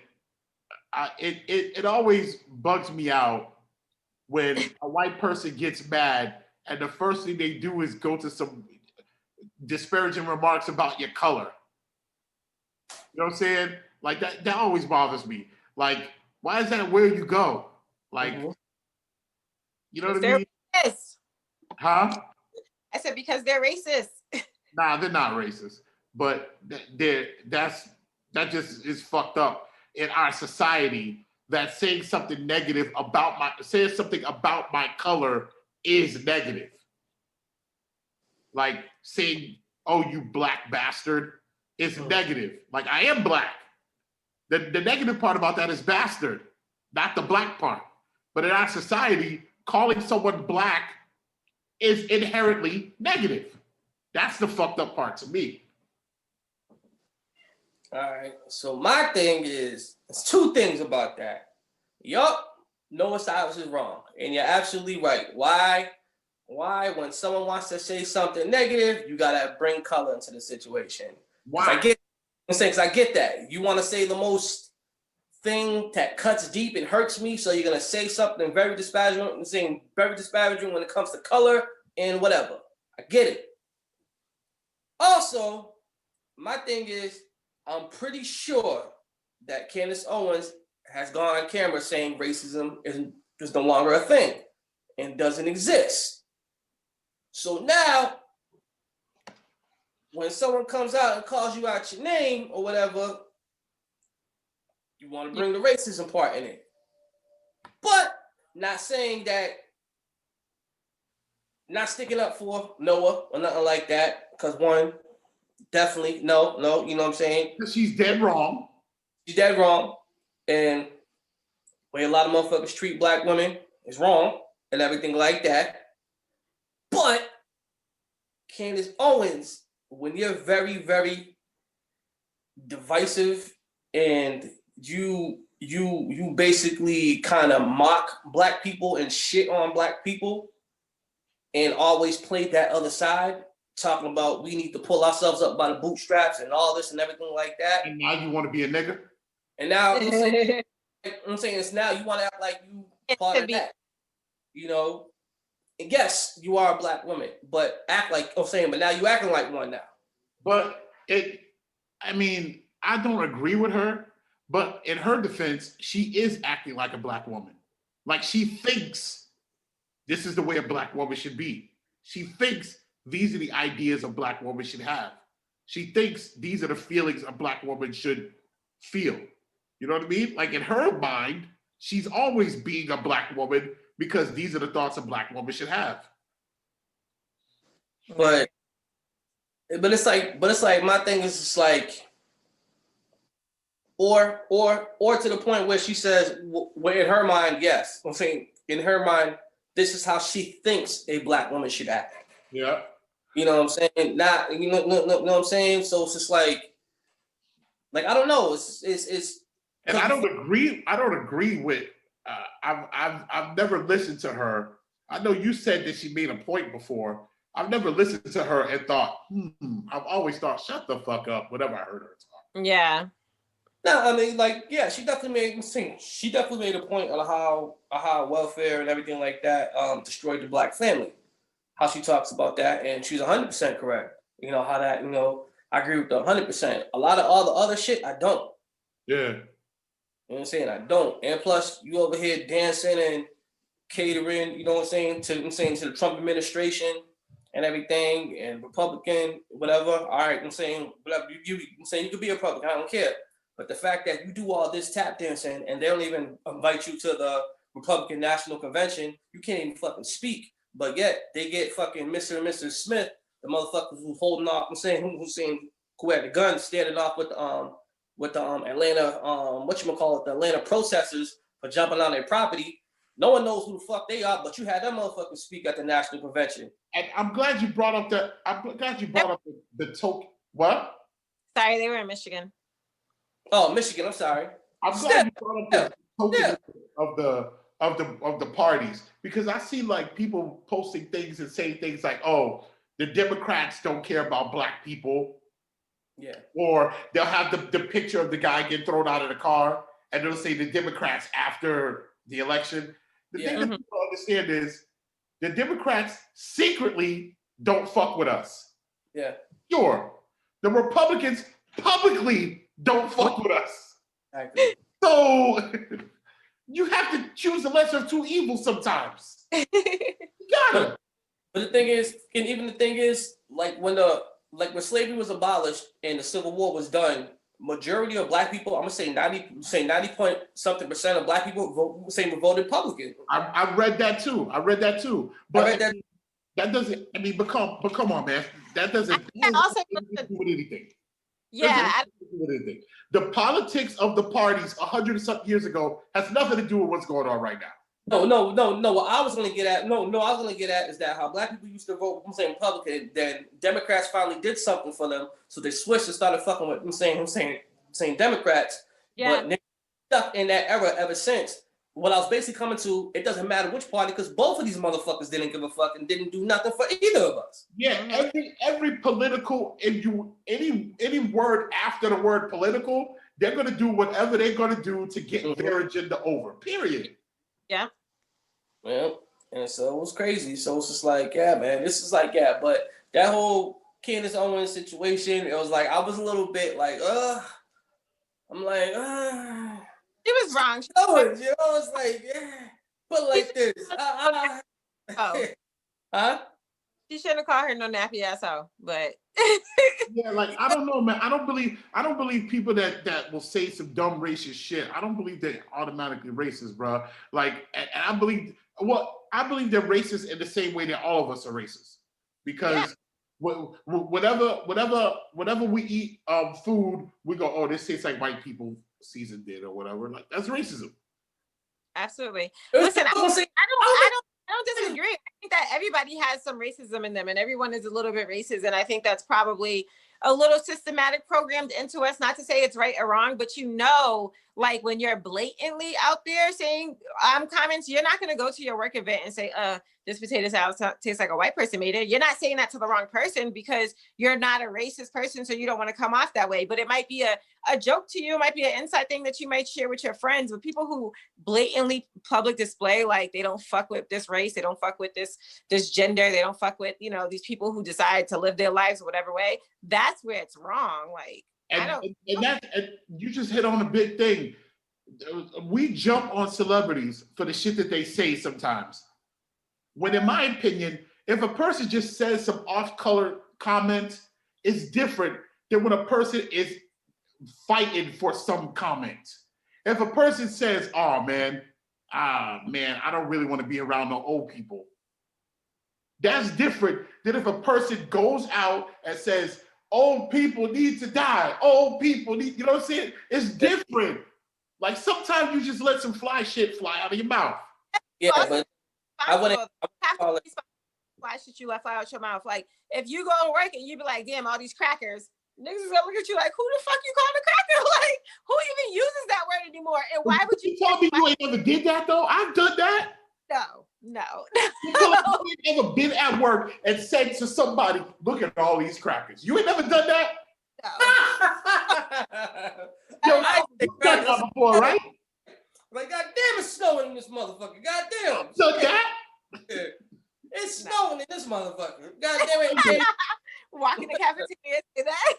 It always bugs me out when a white person gets mad and the first thing they do is go to some disparaging remarks about your color. You know what I'm saying? Like that always bothers me. Like, why is that where you go? Like, you know what I mean? Racist. Huh? I said because they're racist. Nah, they're not racist. But that just is fucked up in our society, that saying something negative about my color is negative. Like saying, oh, you black bastard is negative. Like, I am black. The negative part about that is bastard, not the black part. But in our society, calling someone black is inherently negative. That's the fucked up part to me. All right. So my thing is, there's two things about that. Yup, Noah Cyrus is wrong, and you're absolutely right. Why, when someone wants to say something negative, you gotta bring color into the situation? Why? I get that. You want to say the most thing that cuts deep and hurts me, so you're gonna say something very disparaging when it comes to color and whatever. I get it. Also, my thing is, I'm pretty sure that Candance Owens has gone on camera saying racism is no longer a thing and doesn't exist. So now, when someone comes out and calls you out your name or whatever, you want to bring the racism part in it. But not saying that, not sticking up for Noah or nothing like that, because one, definitely, no, you know what I'm saying? She's dead wrong. She's dead wrong. And the way a lot of motherfuckers treat black women is wrong and everything like that. But Candance Owens, when you're very, very divisive and you basically kind of mock black people and shit on black people and always play that other side, talking about we need to pull ourselves up by the bootstraps and all this and everything like that. And now you want to be a nigga? And now I'm saying it's now you want to act like you part of that. You know, and yes, you are a black woman, but act like but now you acting like one now. But I don't agree with her, but in her defense, she is acting like a black woman. Like, she thinks this is the way a black woman should be. She thinks these are the ideas a black woman should have. She thinks these are the feelings a black woman should feel. You know what I mean? Like, in her mind, she's always being a black woman because these are the thoughts a black woman should have. But it's like my thing is just like, or to the point where she says, where in her mind, yes, I'm saying in her mind, this is how she thinks a black woman should act. Yeah. You know what I'm saying? Not, you know what I'm saying? So it's just like I don't know. It's And I don't agree with. I've never listened to her. I know you said that she made a point before. I've never listened to her and thought, I've always thought, shut the fuck up, whenever I heard her talk. Yeah. No, I mean, like, yeah, she definitely made a point on how welfare and everything like that destroyed the black family. How she talks about that, and she's 100% correct. You know how that, I agree with her 100%. A lot of all the other shit, I don't. Yeah. You know what I'm saying? I don't. And plus, you over here dancing and catering, you know what I'm saying, to the Trump administration and everything, and Republican, whatever. All right, I'm saying, whatever you could be a Republican, I don't care. But the fact that you do all this tap dancing and they don't even invite you to the Republican National Convention, you can't even fucking speak. But yet they get fucking Mr. and Mrs. Smith, the motherfuckers who's holding off, who had the gun standing off with the Atlanta, the Atlanta protesters for jumping on their property. No one knows who the fuck they are, but you had them motherfuckers speak at the national convention. And I'm glad you brought up the token. What? Sorry, they were in Michigan. Oh, Michigan. I'm sorry. I'm glad you brought up the token of the parties, because I see like people posting things and saying things like, "Oh, the Democrats don't care about black people." Yeah. Or they'll have the picture of the guy getting thrown out of the car, and they'll say the Democrats after the election. The thing that people understand is the Democrats secretly don't fuck with us. Yeah. Sure. The Republicans publicly don't fuck with us. Exactly. So you have to choose the lesser of two evils sometimes. You gotta. But the thing is, like when slavery was abolished and the Civil War was done, majority of black people, I'm gonna say 90 point something percent of black people voted Republican. I read that too. But that doesn't. I mean, but come on, man. That doesn't do with anything. Yeah. The politics of the parties 100 something years ago has nothing to do with what's going on right now. No. What I was gonna get at, is that how black people used to vote, Republican, then Democrats finally did something for them, so they switched and started fucking with saying Democrats. Yeah. But they're stuck in that era ever since. What I was basically coming to, it doesn't matter which party, because both of these motherfuckers didn't give a fuck and didn't do nothing for either of us. Yeah, every political, any word after the word political, they're gonna do whatever they're gonna do to get their agenda over. Period. Yeah. Well, and so it was crazy. So it's just like, yeah, man, this is like, yeah, but that whole Candance Owens situation, it was like, I was a little bit like, I'm like, She was wrong. It's like, yeah, but like this. Huh? She shouldn't have called her no nappy asshole, but yeah, like I don't know, man. I don't believe people that will say some dumb racist shit. I don't believe they're automatically racist, bro. Like, and I believe they're racist in the same way that all of us are racist, because whenever we eat food, we go, oh, this tastes like white people seasoned it or whatever. Like, that's racism. Absolutely. Listen, I don't disagree. I think that everybody has some racism in them, and everyone is a little bit racist. And I think that's probably a little systematic programmed into us. Not to say it's right or wrong, but like when you're blatantly out there saying comments, you're not going to go to your work event and say, this potato salad tastes like a white person made it. You're not saying that to the wrong person because you're not a racist person, so you don't want to come off that way. But it might be a joke to you. It might be an inside thing that you might share with your friends. But people who blatantly public display, like they don't fuck with this race, they don't fuck with this gender, they don't fuck with, these people who decide to live their lives whatever way, that's where it's wrong. Like, and you just hit on a big thing. We jump on celebrities for the shit that they say sometimes. When in my opinion, if a person just says some off-color comment, it's different than when a person is fighting for some comment. If a person says, oh man, I don't really want to be around no old people. That's different than if a person goes out and says, old people need to die. Old people need, you know what I'm saying? It's different. Like sometimes you just let some fly shit fly out of your mouth. Yeah, but responsible. You have to call be it. responsible. Why should you let fly out your mouth? Like, if you go to work and you be like, damn, all these crackers, niggas is gonna look at you like, who the fuck you calling a cracker? Like, who even uses that word anymore? And why would you tell me you ain't never did that though? I've done that. No. You ain't ever been at work and said to somebody, look at all these crackers. You ain't never done that? Yo, you've done that before, right? Like, goddamn, it's snowing in this motherfucker. Goddamn. Done that? It's snowing in this motherfucker. Goddamn it. Walk in the cafeteria, say that.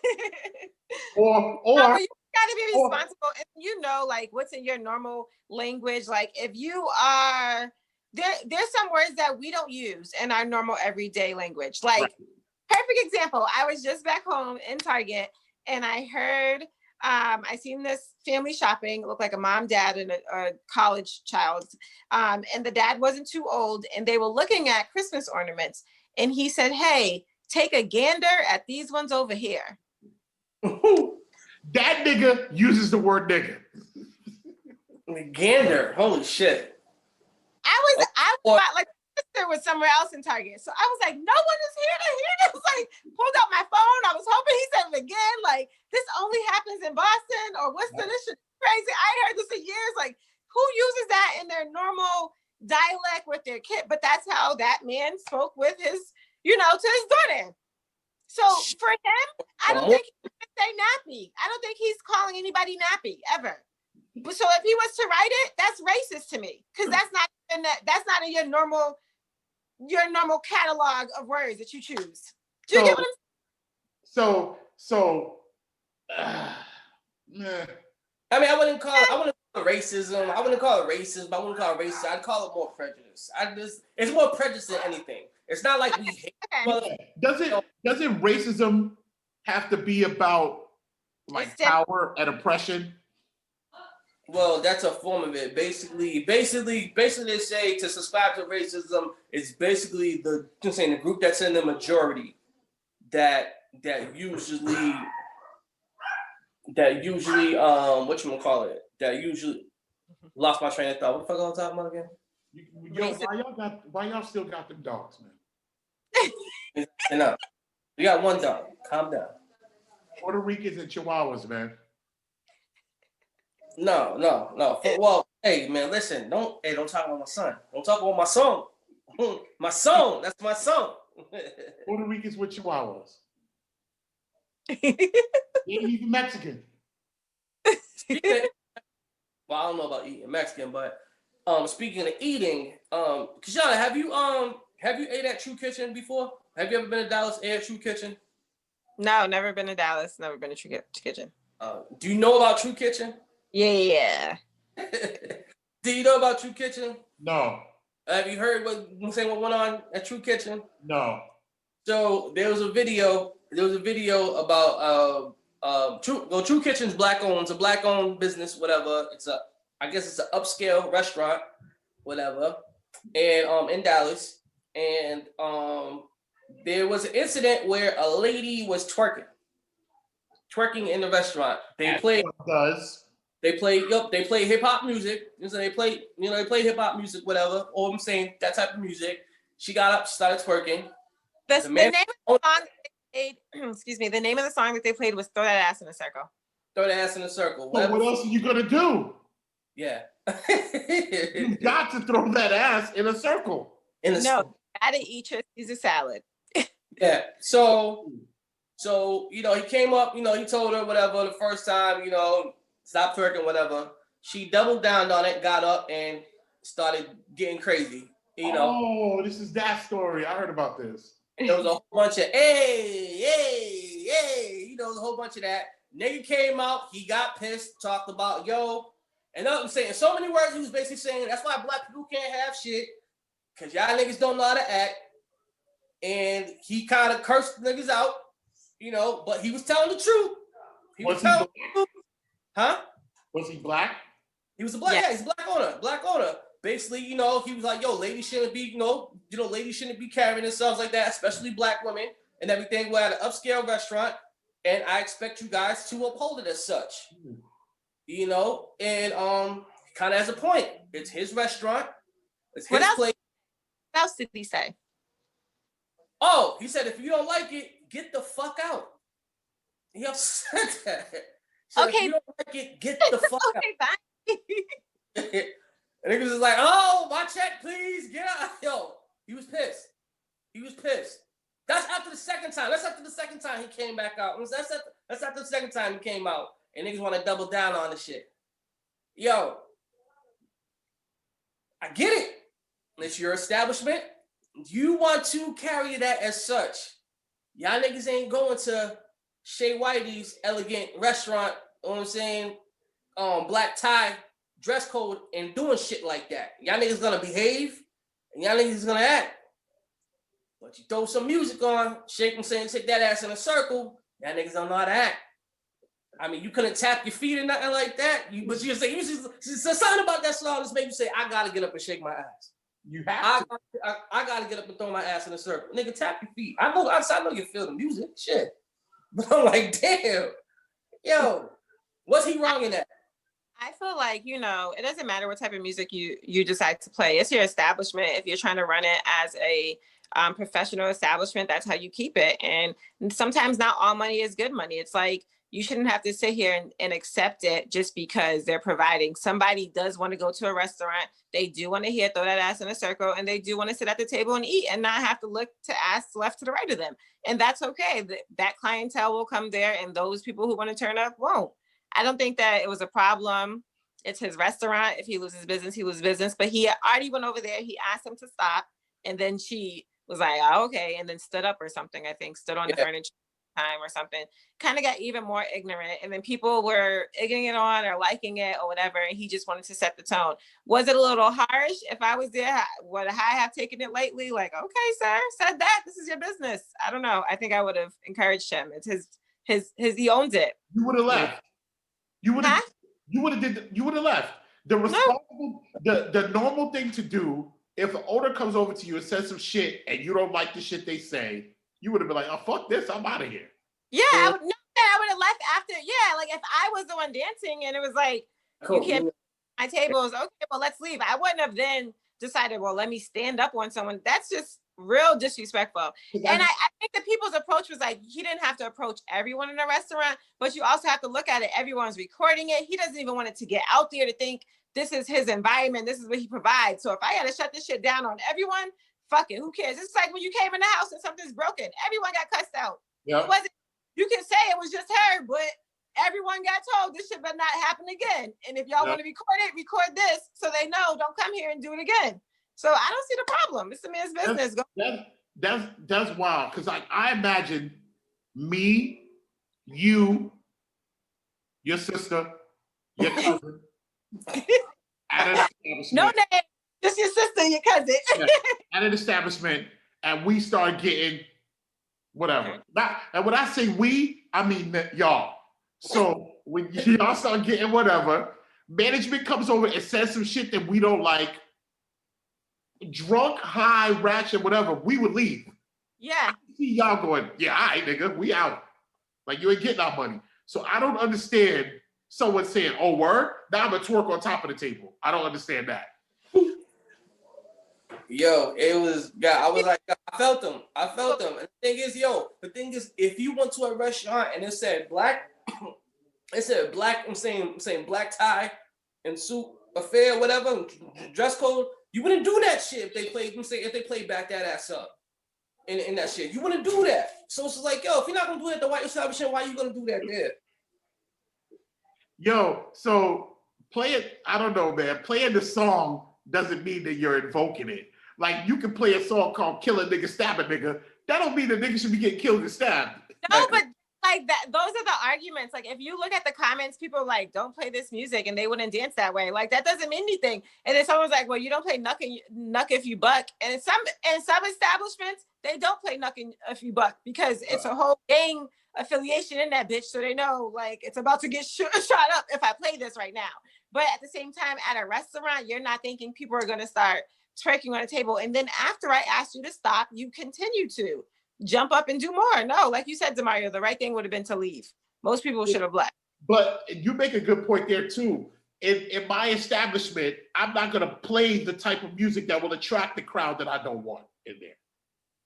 Or but you gotta be responsible, and you know, like what's in your normal language. Like if you are there's some words that we don't use in our normal everyday language. Like perfect example. I was just back home in Target, and I heard I seen this family shopping. It looked like a mom, dad, and a college child. And the dad wasn't too old, and they were looking at Christmas ornaments. And he said, "Hey, take a gander at these ones over here." That nigga uses the word nigga. Gander, holy shit. I was about, like, sister was somewhere else in Target. So I was like, no one is here to hear this. Like, pulled out my phone. I was hoping he said it again. Like, this only happens in Boston or Worcester. This shit is crazy. I ain't heard this in years. Like, who uses that in their normal dialect with their kid? But that's how that man spoke with his, to his daughter. So for him, I don't think he would say nappy. I don't think he's calling anybody nappy ever. So if he was to write it, that's racist to me, because that's not in your normal catalog of words that you choose. Do you get what I'm saying? I mean, I wouldn't call it racism. I wouldn't call it racist, but I wouldn't call it racist. I'd call it more prejudice. It's more prejudice than anything. It's not like we hate. Doesn't racism have to be about like power and oppression? Well, that's a form of it. Basically, they say to subscribe to racism is basically the group that's in the majority that usually lost my train of thought. What the fuck am I talking about again? Why y'all still got them dogs, man? Enough. We got one dog. Calm down. Puerto Ricans and Chihuahuas, man. No. Well, hey man, listen. Don't talk about my son. Don't talk about my song. My song. That's my song. Puerto Ricans with Chihuahuas. Ain't even Mexican. Well, I don't know about eating Mexican, but speaking of eating, Keisha, have you ate at True Kitchen before? Have you ever been to Dallas? Ate at True Kitchen? No, never been to Dallas. Never been to True Kitchen. Do you know about True Kitchen? Yeah. Do you know about True Kitchen? No. Have you heard what went on at True Kitchen? No. So there was a video about True Kitchen's black-owned. It's a black-owned business, whatever. I guess it's an upscale restaurant, whatever, and in Dallas. And there was an incident where a lady was twerking in the restaurant. They play hip hop music. So they play hip hop music, whatever. Or I'm saying that type of music. She got up, started twerking. The name of the song that they played, excuse me, the name of the song that they played was "Throw That Ass in a Circle." Throw that ass in a circle. So what else are you gonna do? Yeah. You got to throw that ass in a circle. Gotta eat your Caesar salad. Yeah. So he came up, he told her whatever the first time, stop twerking, whatever. She doubled down on it, got up, and started getting crazy. Oh, this is that story. I heard about this. There was a whole bunch of hey, there was a whole bunch of that. Nigga came out, he got pissed, talked about and I'm saying so many words. He was basically saying that's why black people can't have shit, because y'all niggas don't know how to act. And he kind of cursed niggas out, but he was telling the truth. Was he black? He was a black guy. He's a black owner. Basically, he was like, ladies shouldn't be, ladies shouldn't be carrying themselves like that, especially black women and everything. We're at an upscale restaurant, and I expect you guys to uphold it as such. And kind of has a point. It's his restaurant. It's his place. What else did he say? Oh, he said, if you don't like it, get the fuck out. He also said that. So Okay. if you don't like it, get the fuck out. Okay, bye. And he was just like, oh, my check, please, get out. Yo, he was pissed. He was pissed. That's after the second time. That's after the second time he came back out. That's after the second time he came out. And niggas want to double down on the shit. Yo, I get it. It's your establishment. You want to carry that as such. Y'all niggas ain't going to Shea Whitey's elegant restaurant, you know what I'm saying? Black tie, dress code, and doing shit like that. Y'all niggas gonna behave, and y'all niggas gonna act. But you throw some music on, shake them saying, take that ass in a circle, y'all niggas don't know how to act. I mean, you couldn't tap your feet or nothing like that. But you say, something about that song that's made you say, I gotta get up and shake my ass. You have to. I gotta get up and throw my ass in a circle. Nigga, tap your feet. I know you feel the music, shit. But I'm like, damn, yo, what's he wrong in that? I feel like, it doesn't matter what type of music you decide to play. It's your establishment. If you're trying to run it as a professional establishment, that's how you keep it. And sometimes not all money is good money. It's like, you shouldn't have to sit here and accept it just because they're providing. Somebody does want to go to a restaurant. They do want to throw that ass in a circle, and they do want to sit at the table and eat and not have to look to ass left to the right of them. And that's okay. That clientele will come there, and those people who want to turn up won't. I don't think that it was a problem. It's his restaurant. If he loses business, he loses business. But he already went over there. He asked him to stop. And then she was like, oh, okay. And then stood up or something, I think, stood on the furniture time or something, kind of got even more ignorant. And then people were egging it on or liking it or whatever. And he just wanted to set the tone. Was it a little harsh? If I was there, would I have taken it lightly? Like, okay, sir, said that. This is your business. I don't know. I think I would have encouraged him. It's his, he owns it. You would have left. You would have left. The responsible, the normal thing to do, if an owner comes over to you and says some shit and you don't like the shit they say, you would have been like, oh, fuck this, I'm out of here. Yeah, I would have left after. Yeah, like if I was the one dancing and it was like, you can't be at my tables, okay, well, let's leave. I wouldn't have then decided, well, let me stand up on someone. That's just real disrespectful. And I think the people's approach was like, he didn't have to approach everyone in a restaurant, but you also have to look at it. Everyone's recording it. He doesn't even want it to get out there to think this is his environment. This is what he provides. So if I got to shut this shit down on everyone, fuck it, who cares? It's like when you came in the house and something's broken. Everyone got cussed out. Yep. It wasn't, you can say it was just her, but everyone got told this shit better not happen again. And if y'all want to record it, record this so they know, don't come here and do it again. So I don't see the problem. It's the man's business. That's wild. Because I imagine me, you, your sister, your cousin, at an establishment. No name, just your sister and your cousin. At an establishment, and we start getting whatever. And when I say we, I mean y'all. So when y'all start getting whatever, management comes over and says some shit that we don't like, drunk, high, ratchet, whatever, we would leave. Yeah. I see y'all going, yeah, all right, nigga, we out. Like, you ain't getting our money. So I don't understand someone saying, oh, word? Now I'm going to twerk on top of the table. I don't understand that. Yo, it was, I was like, I felt them. And the thing is, if you went to a restaurant and it said black, I'm saying black tie and suit affair, whatever, dress code, you wouldn't do that shit if they played back that ass up in that shit. You wouldn't do that. So it's like, yo, if you're not gonna do it at the white establishment, why are you gonna do that there? Yo, so play it, I don't know, man. Playing the song doesn't mean that you're invoking it. Like, you can play a song called Kill a Nigga, Stab a Nigga. That don't mean the nigga should be getting killed and stabbed. No, but like that, those are the arguments. Like, if you look at the comments, people are like, don't play this music, and they wouldn't dance that way. Like, that doesn't mean anything. And then someone's like, well, you don't play Knuck If You Buck. And in some establishments, they don't play Knuck If You Buck because it's a whole gang affiliation in that bitch. So they know, like, it's about to get shot up if I play this right now. But at the same time, at a restaurant, you're not thinking people are going to start twerking on a table. And then after I asked you to stop, you continue to jump up and do more. No, like you said, Demario, the right thing would have been to leave. Most people should have left. But you make a good point there too. in my establishment, I'm not gonna play the type of music that will attract the crowd that I don't want in there.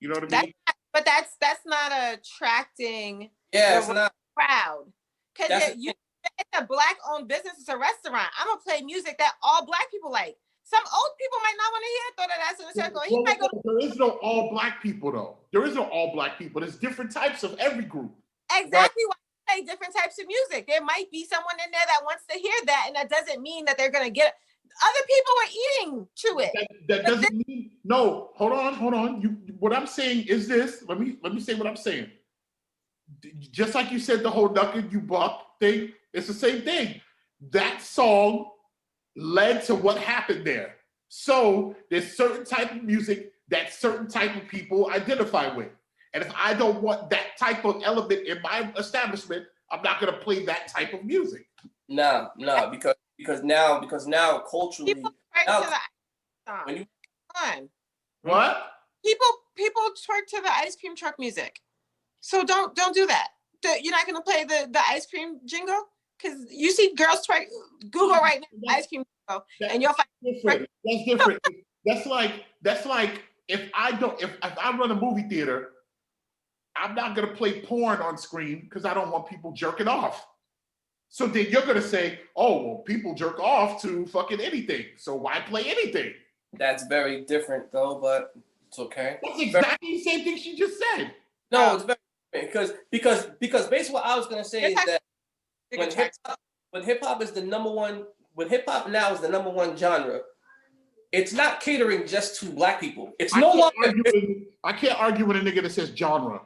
You know what I mean? But that's not attracting Yeah, the it's not. crowd. Because it's a black-owned business. It's a restaurant. I'm gonna play music that all black people like. Some old people might not want to hear Throw That Ass in a Circle. He might go. There is no all black people though. There is no all black people. There's different types of every group. Exactly why I say different types of music. There might be someone in there that wants to hear that, and that doesn't mean that they're gonna get. Other people are eating to it. That doesn't mean no. Hold on. What I'm saying is this. Let me say what I'm saying. Just like you said, the whole "Knuckin' You Buck" thing. It's the same thing. That song led to what happened there. So there's certain type of music that certain type of people identify with. And if I don't want that type of element in my establishment, I'm not gonna play that type of music. No, because now culturally, People twerk to the when you, What? People twerk to the ice cream truck music. So don't do that. You're not gonna play the ice cream jingle? Because you see girls twerk. Google right now ice cream jingle, and you'll find different. That's different. that's like if I run a movie theater, I'm not gonna play porn on screen because I don't want people jerking off. So then you're gonna say, oh well, people jerk off to fucking anything. So why play anything? That's very different though, but it's okay. That's exactly the same thing she just said. No, it's very different because basically what I was gonna say is that when hip hop is the number one, when hip hop now is the number one genre, it's not catering just to black people. It's no longer. I can't argue with a nigga that says genre.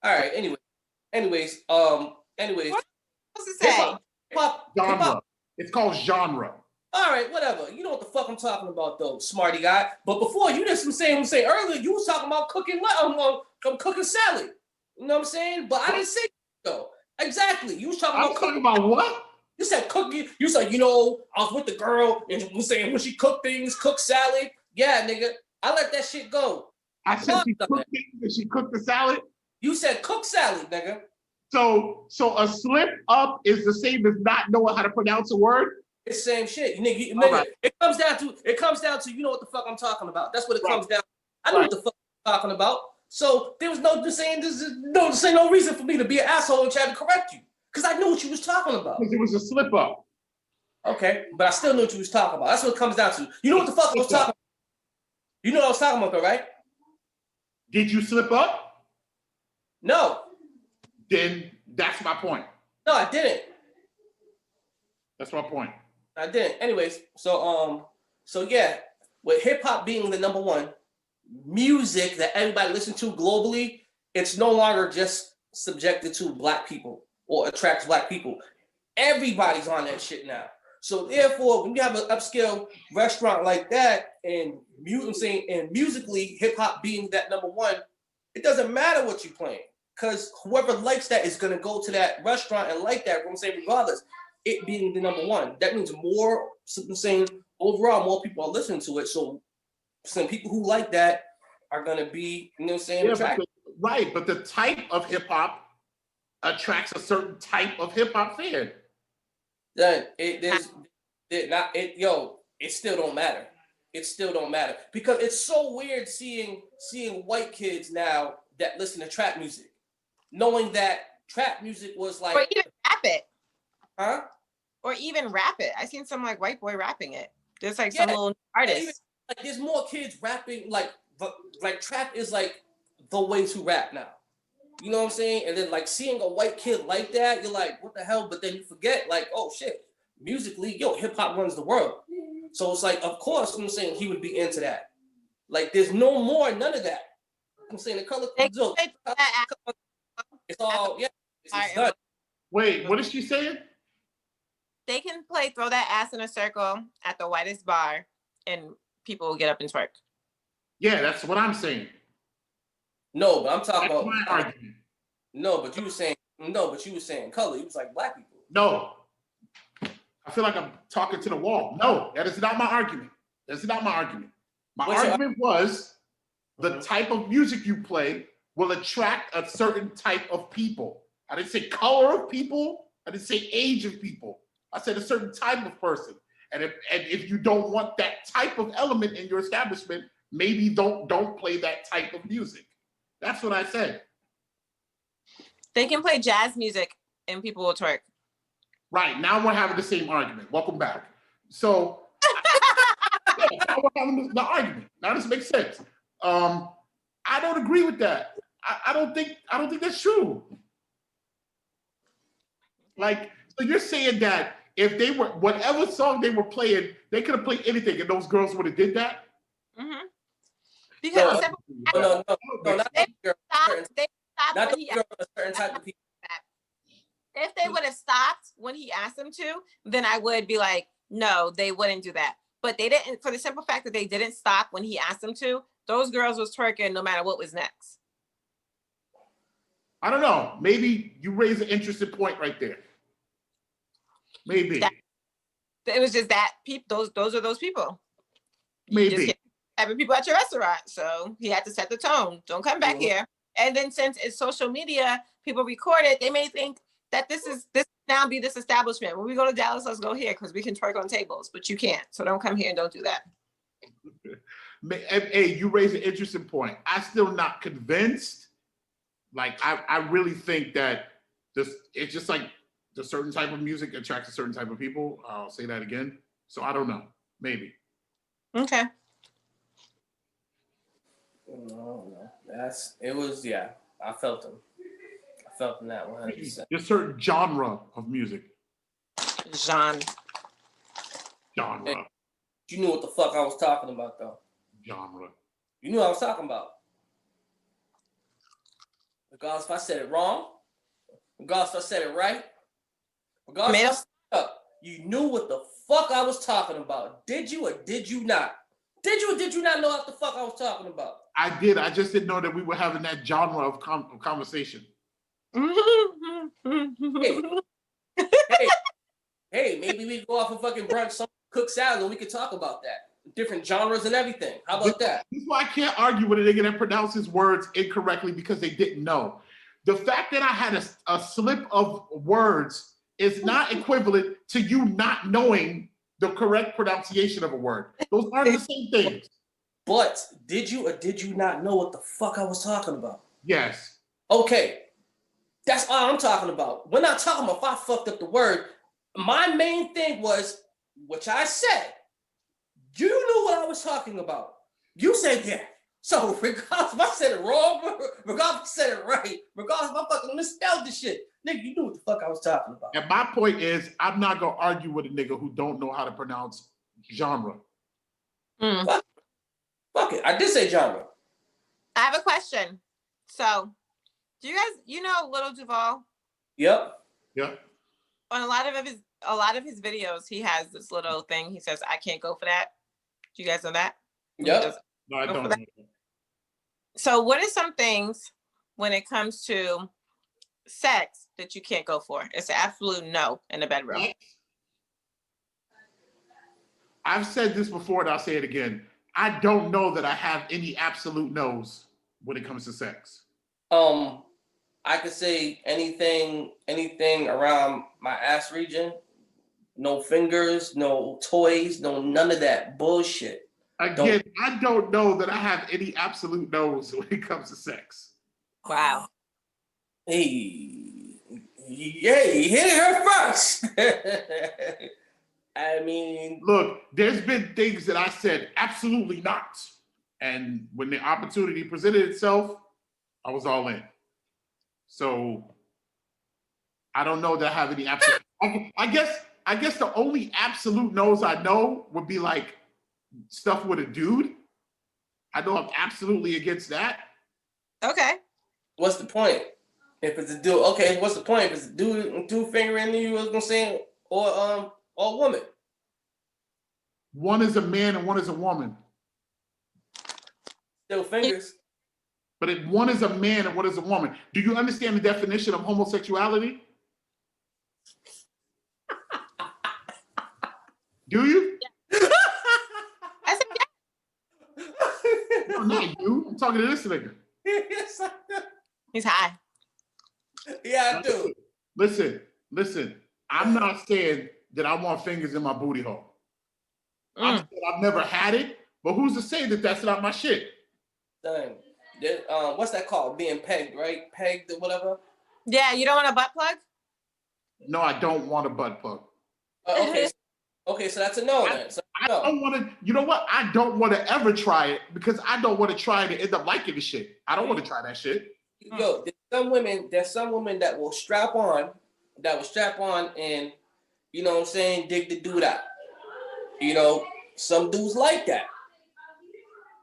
All right. Anyways. What's to say? Hip-hop, genre. It's called genre. All right, whatever. You know what the fuck I'm talking about, though, smarty guy. But before you just was saying earlier, you was talking about cooking. I'm cooking salad. You know what I'm saying? But I didn't say though. Exactly. You was talking about talking about what? You said cooking. You said, I was with the girl and was saying when she cook things, cook salad. Yeah, nigga. I let that shit go. I said she cooked things and she cooked the salad. You said cook salad, nigga. So a slip up is the same as not knowing how to pronounce a word? It's the same shit. Nigga, right. It comes down to you know what the fuck I'm talking about. That's what it comes down to. I know what the fuck I'm talking about. So there was no reason for me to be an asshole and try to correct you. Because I knew what you was talking about. Because it was a slip up. Okay, but I still knew what you was talking about. That's what it comes down to. You know what the fuck I was talking about? You know what I was talking about though, right? Did you slip up? No. Then that's my point. No, I didn't. That's my point. I didn't. Anyways, so yeah, with hip hop being the number one music that everybody listens to globally, it's no longer just subjected to black people or attracts black people. Everybody's on that shit now. So therefore, when you have an upscale restaurant like that, and musically hip hop being that number one, it doesn't matter what you're playing, because whoever likes that is gonna go to that restaurant and like that. I'm saying regardless, it being the number one, that means overall more people are listening to it. So some people who like that are gonna be, attracted. Right, but the type of hip hop attracts a certain type of hip hop fan. Then it still don't matter. It still don't matter because it's so weird seeing white kids now that listen to trap music, knowing that trap music was like, or even rap it, huh? Or even rap it. I seen some like white boy rapping it. There's like some little artists. Even, like there's more kids rapping like trap is like the way to rap now. You know what I'm saying? And then like seeing a white kid like that, you're like, what the hell? But then you forget, like, oh shit, musically, hip hop runs the world. So it's like, of course, I'm saying he would be into that. Like, there's no more, none of that. I'm saying the color. It's all, it's done. Wait, what is she saying? They can play Throw That Ass in a Circle at the whitest bar and people will get up and twerk. Yeah, that's what I'm saying. No, but I'm talking about my argument. No, but you were saying color. You was like black people. No. I feel like I'm talking to the wall. No, that is not my argument. That's not my argument. My argument was the type of music you play will attract a certain type of people. I didn't say color of people. I didn't say age of people. I said a certain type of person. And if you don't want that type of element in your establishment, maybe don't play that type of music. That's what I said. They can play jazz music and people will twerk. Right, now we're having the same argument. Welcome back. So now we're having the argument. Now this makes sense. I don't agree with that. I don't think that's true. Like, so you're saying that if they were, whatever song they were playing, they could have played anything and those girls would have did that? Mm-hmm. Because no, not they girls, stopped not when he girls, a certain type of people. If they would have stopped when he asked them to, then I would be like, no, they wouldn't do that. But they didn't, for the simple fact that they didn't stop when he asked them to. Those girls was twerking no matter what was next. I don't know. Maybe you raise an interesting point right there. Maybe. It was just that people. Those are those people. Maybe. You just having people at your restaurant, so he had to set the tone. Don't come back here. And then since it's social media, people record it. They may think that this now be this establishment. When we go to Dallas, let's go here because we can twerk on tables, but you can't. So don't come here and don't do that. Hey, you raise an interesting point. I'm still not convinced. Like, I really think that it's just like the certain type of music attracts a certain type of people. I'll say that again. So I don't know. Maybe. Okay. No. I felt them. I felt in that 100%. There's a certain genre of music. Genre. Hey, you knew what the fuck I was talking about, though. Genre. You knew what I was talking about. Regardless if I said it wrong, regardless if I said it right, regardless if I said it up, you knew what the fuck I was talking about. Did you or did you not? Did you or did you not know what the fuck I was talking about? I did. I just didn't know that we were having that genre of conversation. Hey, maybe we go off and fucking brunch, some cook salad, and we could talk about that. Different genres and everything. How about that? This is why I can't argue with a nigga that pronounces words incorrectly because they didn't know. The fact that I had a slip of words is not equivalent to you not knowing the correct pronunciation of a word. Those aren't the same things. But did you or did you not know what the fuck I was talking about? Yes. Okay. That's all I'm talking about. We're not talking about if I fucked up the word. My main thing was, which I said, you knew what I was talking about. You said yeah. So regardless if I said it wrong, regardless if I said it right, regardless if I fucking misspelled the shit, nigga, you knew what the fuck I was talking about. And my point is, I'm not gonna argue with a nigga who don't know how to pronounce genre. Fuck it. I did say genre. I have a question. So, do you guys, Little Duval? Yep. On a lot of his videos, he has this little thing. He says, "I can't go for that." Do you guys know that? Yep. No, I don't know that. So, what are some things when it comes to sex that you can't go for? It's an absolute no in the bedroom. I've said this before and I'll say it again. I don't know that I have any absolute no's when it comes to sex. I could say anything around my ass region. No fingers, no toys, no none of that bullshit. Again, I don't know that I have any absolute no's when it comes to sex. Wow. Hey, you hit her first. I mean, look, there's been things that I said absolutely not. And when the opportunity presented itself, I was all in. So I don't know that I have any absolute. I guess the only absolute no's I know would be like stuff with a dude. I know I'm absolutely against that. Okay. What's the point? If it's a dude, okay, what's the point? If it's a dude fingering you, was gonna say, or a woman. One is a man and one is a woman. Still fingers. But if one is a man and one is a woman, do you understand the definition of homosexuality? Do you? I said yeah. No, not you. I'm talking to this nigga. He's high. Yeah, I do. Listen. I'm not saying that I want fingers in my booty hole. Mm. I've never had it, but who's to say that that's not my shit? Dang. What's that called? Being pegged, right? Pegged or whatever. Yeah, you don't want a butt plug? No, I don't want a butt plug. Okay. Okay, so that's a no then. So, I don't want to. You know what? I don't want to ever try it because I don't want to try it and end up liking the shit. I don't want to try that shit. Yo, there's some women that will strap on, and you know what I'm saying, dig the dude out. You know, some dudes like that.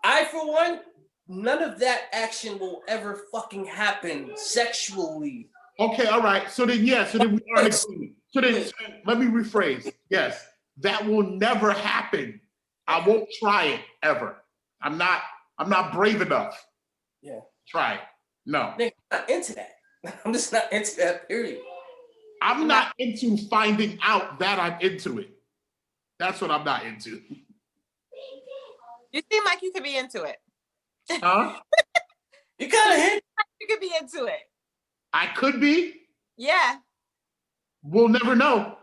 I, for one, none of that action will ever fucking happen sexually. Okay, all right. So then, yeah. So then we are in agreement. So then, let me rephrase. Yes, that will never happen. I won't try it ever. I'm not brave enough. Yeah. Try it. No. Nigga, I'm not into that. I'm just not into that, period. I'm not into finding out that I'm into it. That's what I'm not into. You seem like you could be into it. Huh? You kind of hit. You could be into it. I could be. Yeah. We'll never know.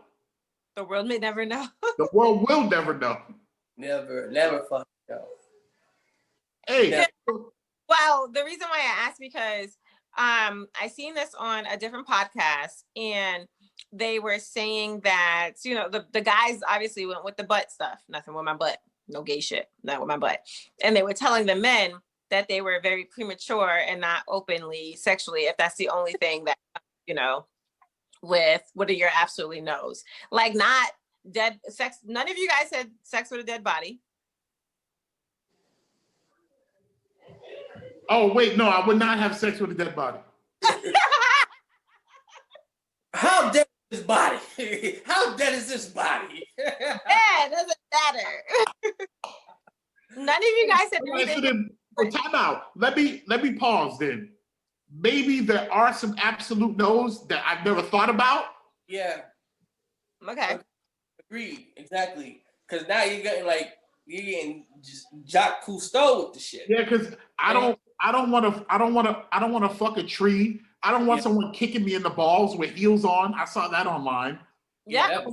The world may never know. The world will never know. Never fucking know. Hey. Yeah. Well, the reason why I asked because I seen this on a different podcast and they were saying that, you know, the guys obviously went with the butt stuff. Nothing with my butt. No gay shit. Not with my butt. And they were telling the men that they were very premature and not openly sexually, if that's the only thing that, you know, with what are your absolutely no's. Like not dead sex. None of you guys had sex with a dead body. Oh, wait, no, I would not have sex with a dead body. How dead is this body? How dead is this body? Yeah, it doesn't matter. None of you guys said anything. Time out. Let me pause then. Maybe there are some absolute no's that I've never thought about. Yeah. Okay. Agreed. Exactly. Because now you're getting just Jacques Cousteau with the shit. Yeah, because I don't want to fuck a tree. I don't want someone kicking me in the balls with heels on. I saw that online. Yeah.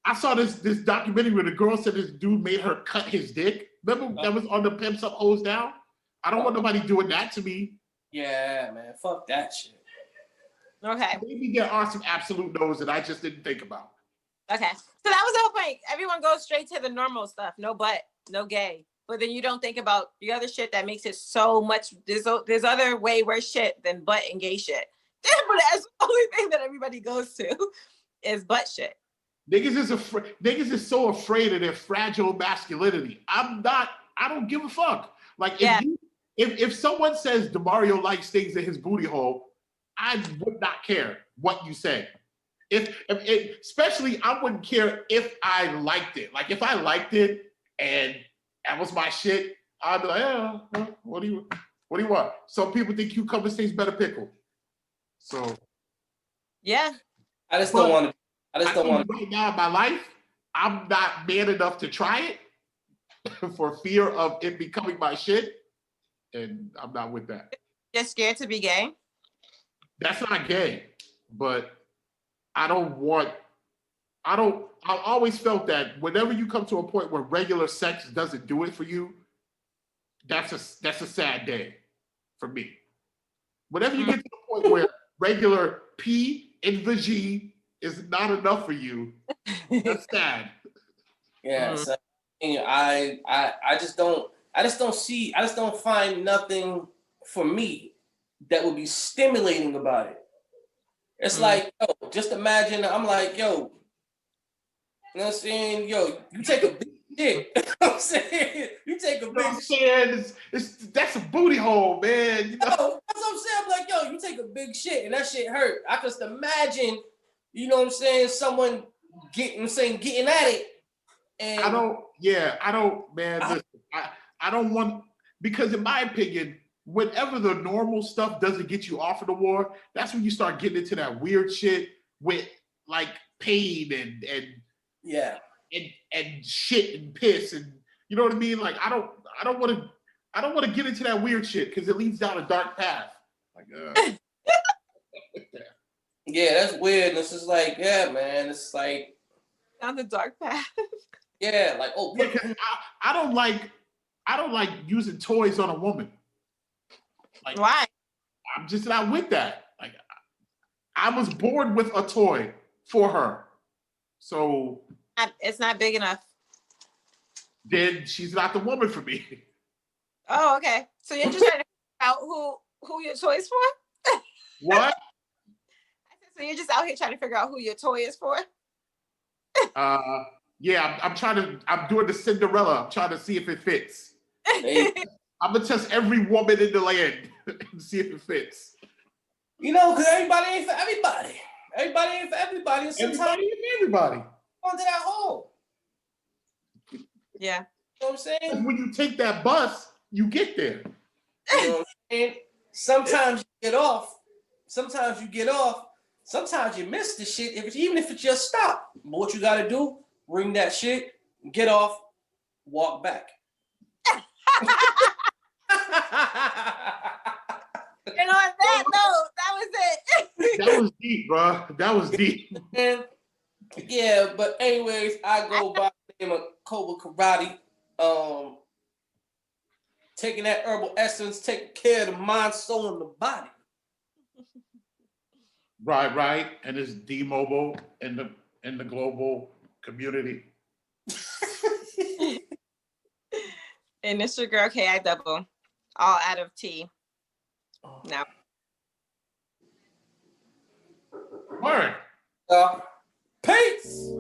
I saw this documentary where the girl said this dude made her cut his dick. Remember that was on the Pimps Up, Hoes Down? I don't want nobody doing that to me. Yeah, man. Fuck that shit. Okay. Maybe there are some absolute no's that I just didn't think about. Okay. So that was the whole point. Everyone goes straight to the normal stuff. No butt, no gay. But then you don't think about the other shit that makes it so much. There's other way worse shit than butt and gay shit. But that's the only thing that everybody goes to is butt shit. Niggas is so afraid of their fragile masculinity. I don't give a fuck. Like if someone says DeMario likes things in his booty hole, I would not care what you say. Especially I wouldn't care if I liked it. Like if I liked it and that was my shit, I'd be like, yeah, what do you want? Some people think cucumber tastes better pickled. So yeah. I just don't want to. Right now in my life, I'm not man enough to try it for fear of it becoming my shit. And I'm not with that. You're scared to be gay? That's not gay, but I've always felt that whenever you come to a point where regular sex doesn't do it for you, that's a sad day for me. Whenever you get to the point where regular P and the G is not enough for you, that's sad. Yeah, so I just don't find nothing for me that would be stimulating about it. It's like, yo, just imagine, I'm like, yo, you know what I'm saying? Yo, you take a big dick. You know what I'm saying? You take a big shit. That's a booty hole, man. You know? No, that's what I'm saying. I'm like, yo, you take a big shit and that shit hurt. I just imagine, you know what I'm saying, someone getting at it. And I don't want, because in my opinion, whenever the normal stuff doesn't get you off of the war, that's when you start getting into that weird shit with like pain and shit and piss and you know what I mean? Like I don't want to get into that weird shit because it leads down a dark path. Like yeah, that's weird. It's just like, yeah, man. It's like Down the dark path. Yeah, like Yeah, 'cause I don't like using toys on a woman. Like, Why? I'm just not with that. Like, I was born with a toy for her, so It's not big enough. then she's not the woman for me. Oh, okay. So you're just trying to figure out who your toy is for? What? I said, so you're just out here trying to figure out who your toy is for? Yeah, I'm doing the Cinderella. I'm trying to see if it fits. hey, I'm gonna test every woman in the land and see if it fits. you know, because everybody ain't for everybody. Everybody ain't for everybody. And sometimes Everybody and everybody. onto that hole. Yeah. You know what I'm saying? When you take that bus, you get there. You know what I'm saying? Sometimes you get off. Sometimes you get off. Sometimes you miss the shit. Even if it just stop. But what you gotta do, ring that shit, get off, walk back. And on that note, that was it. That was deep, bro. That was deep. And yeah, but anyways, I go by the name of Cobra Karate. Taking that herbal essence, taking care of the mind, soul, and the body. Right. And it's D-Mobile in the global community. And it's your girl KI Double, all out of T. Now. Word. Peace.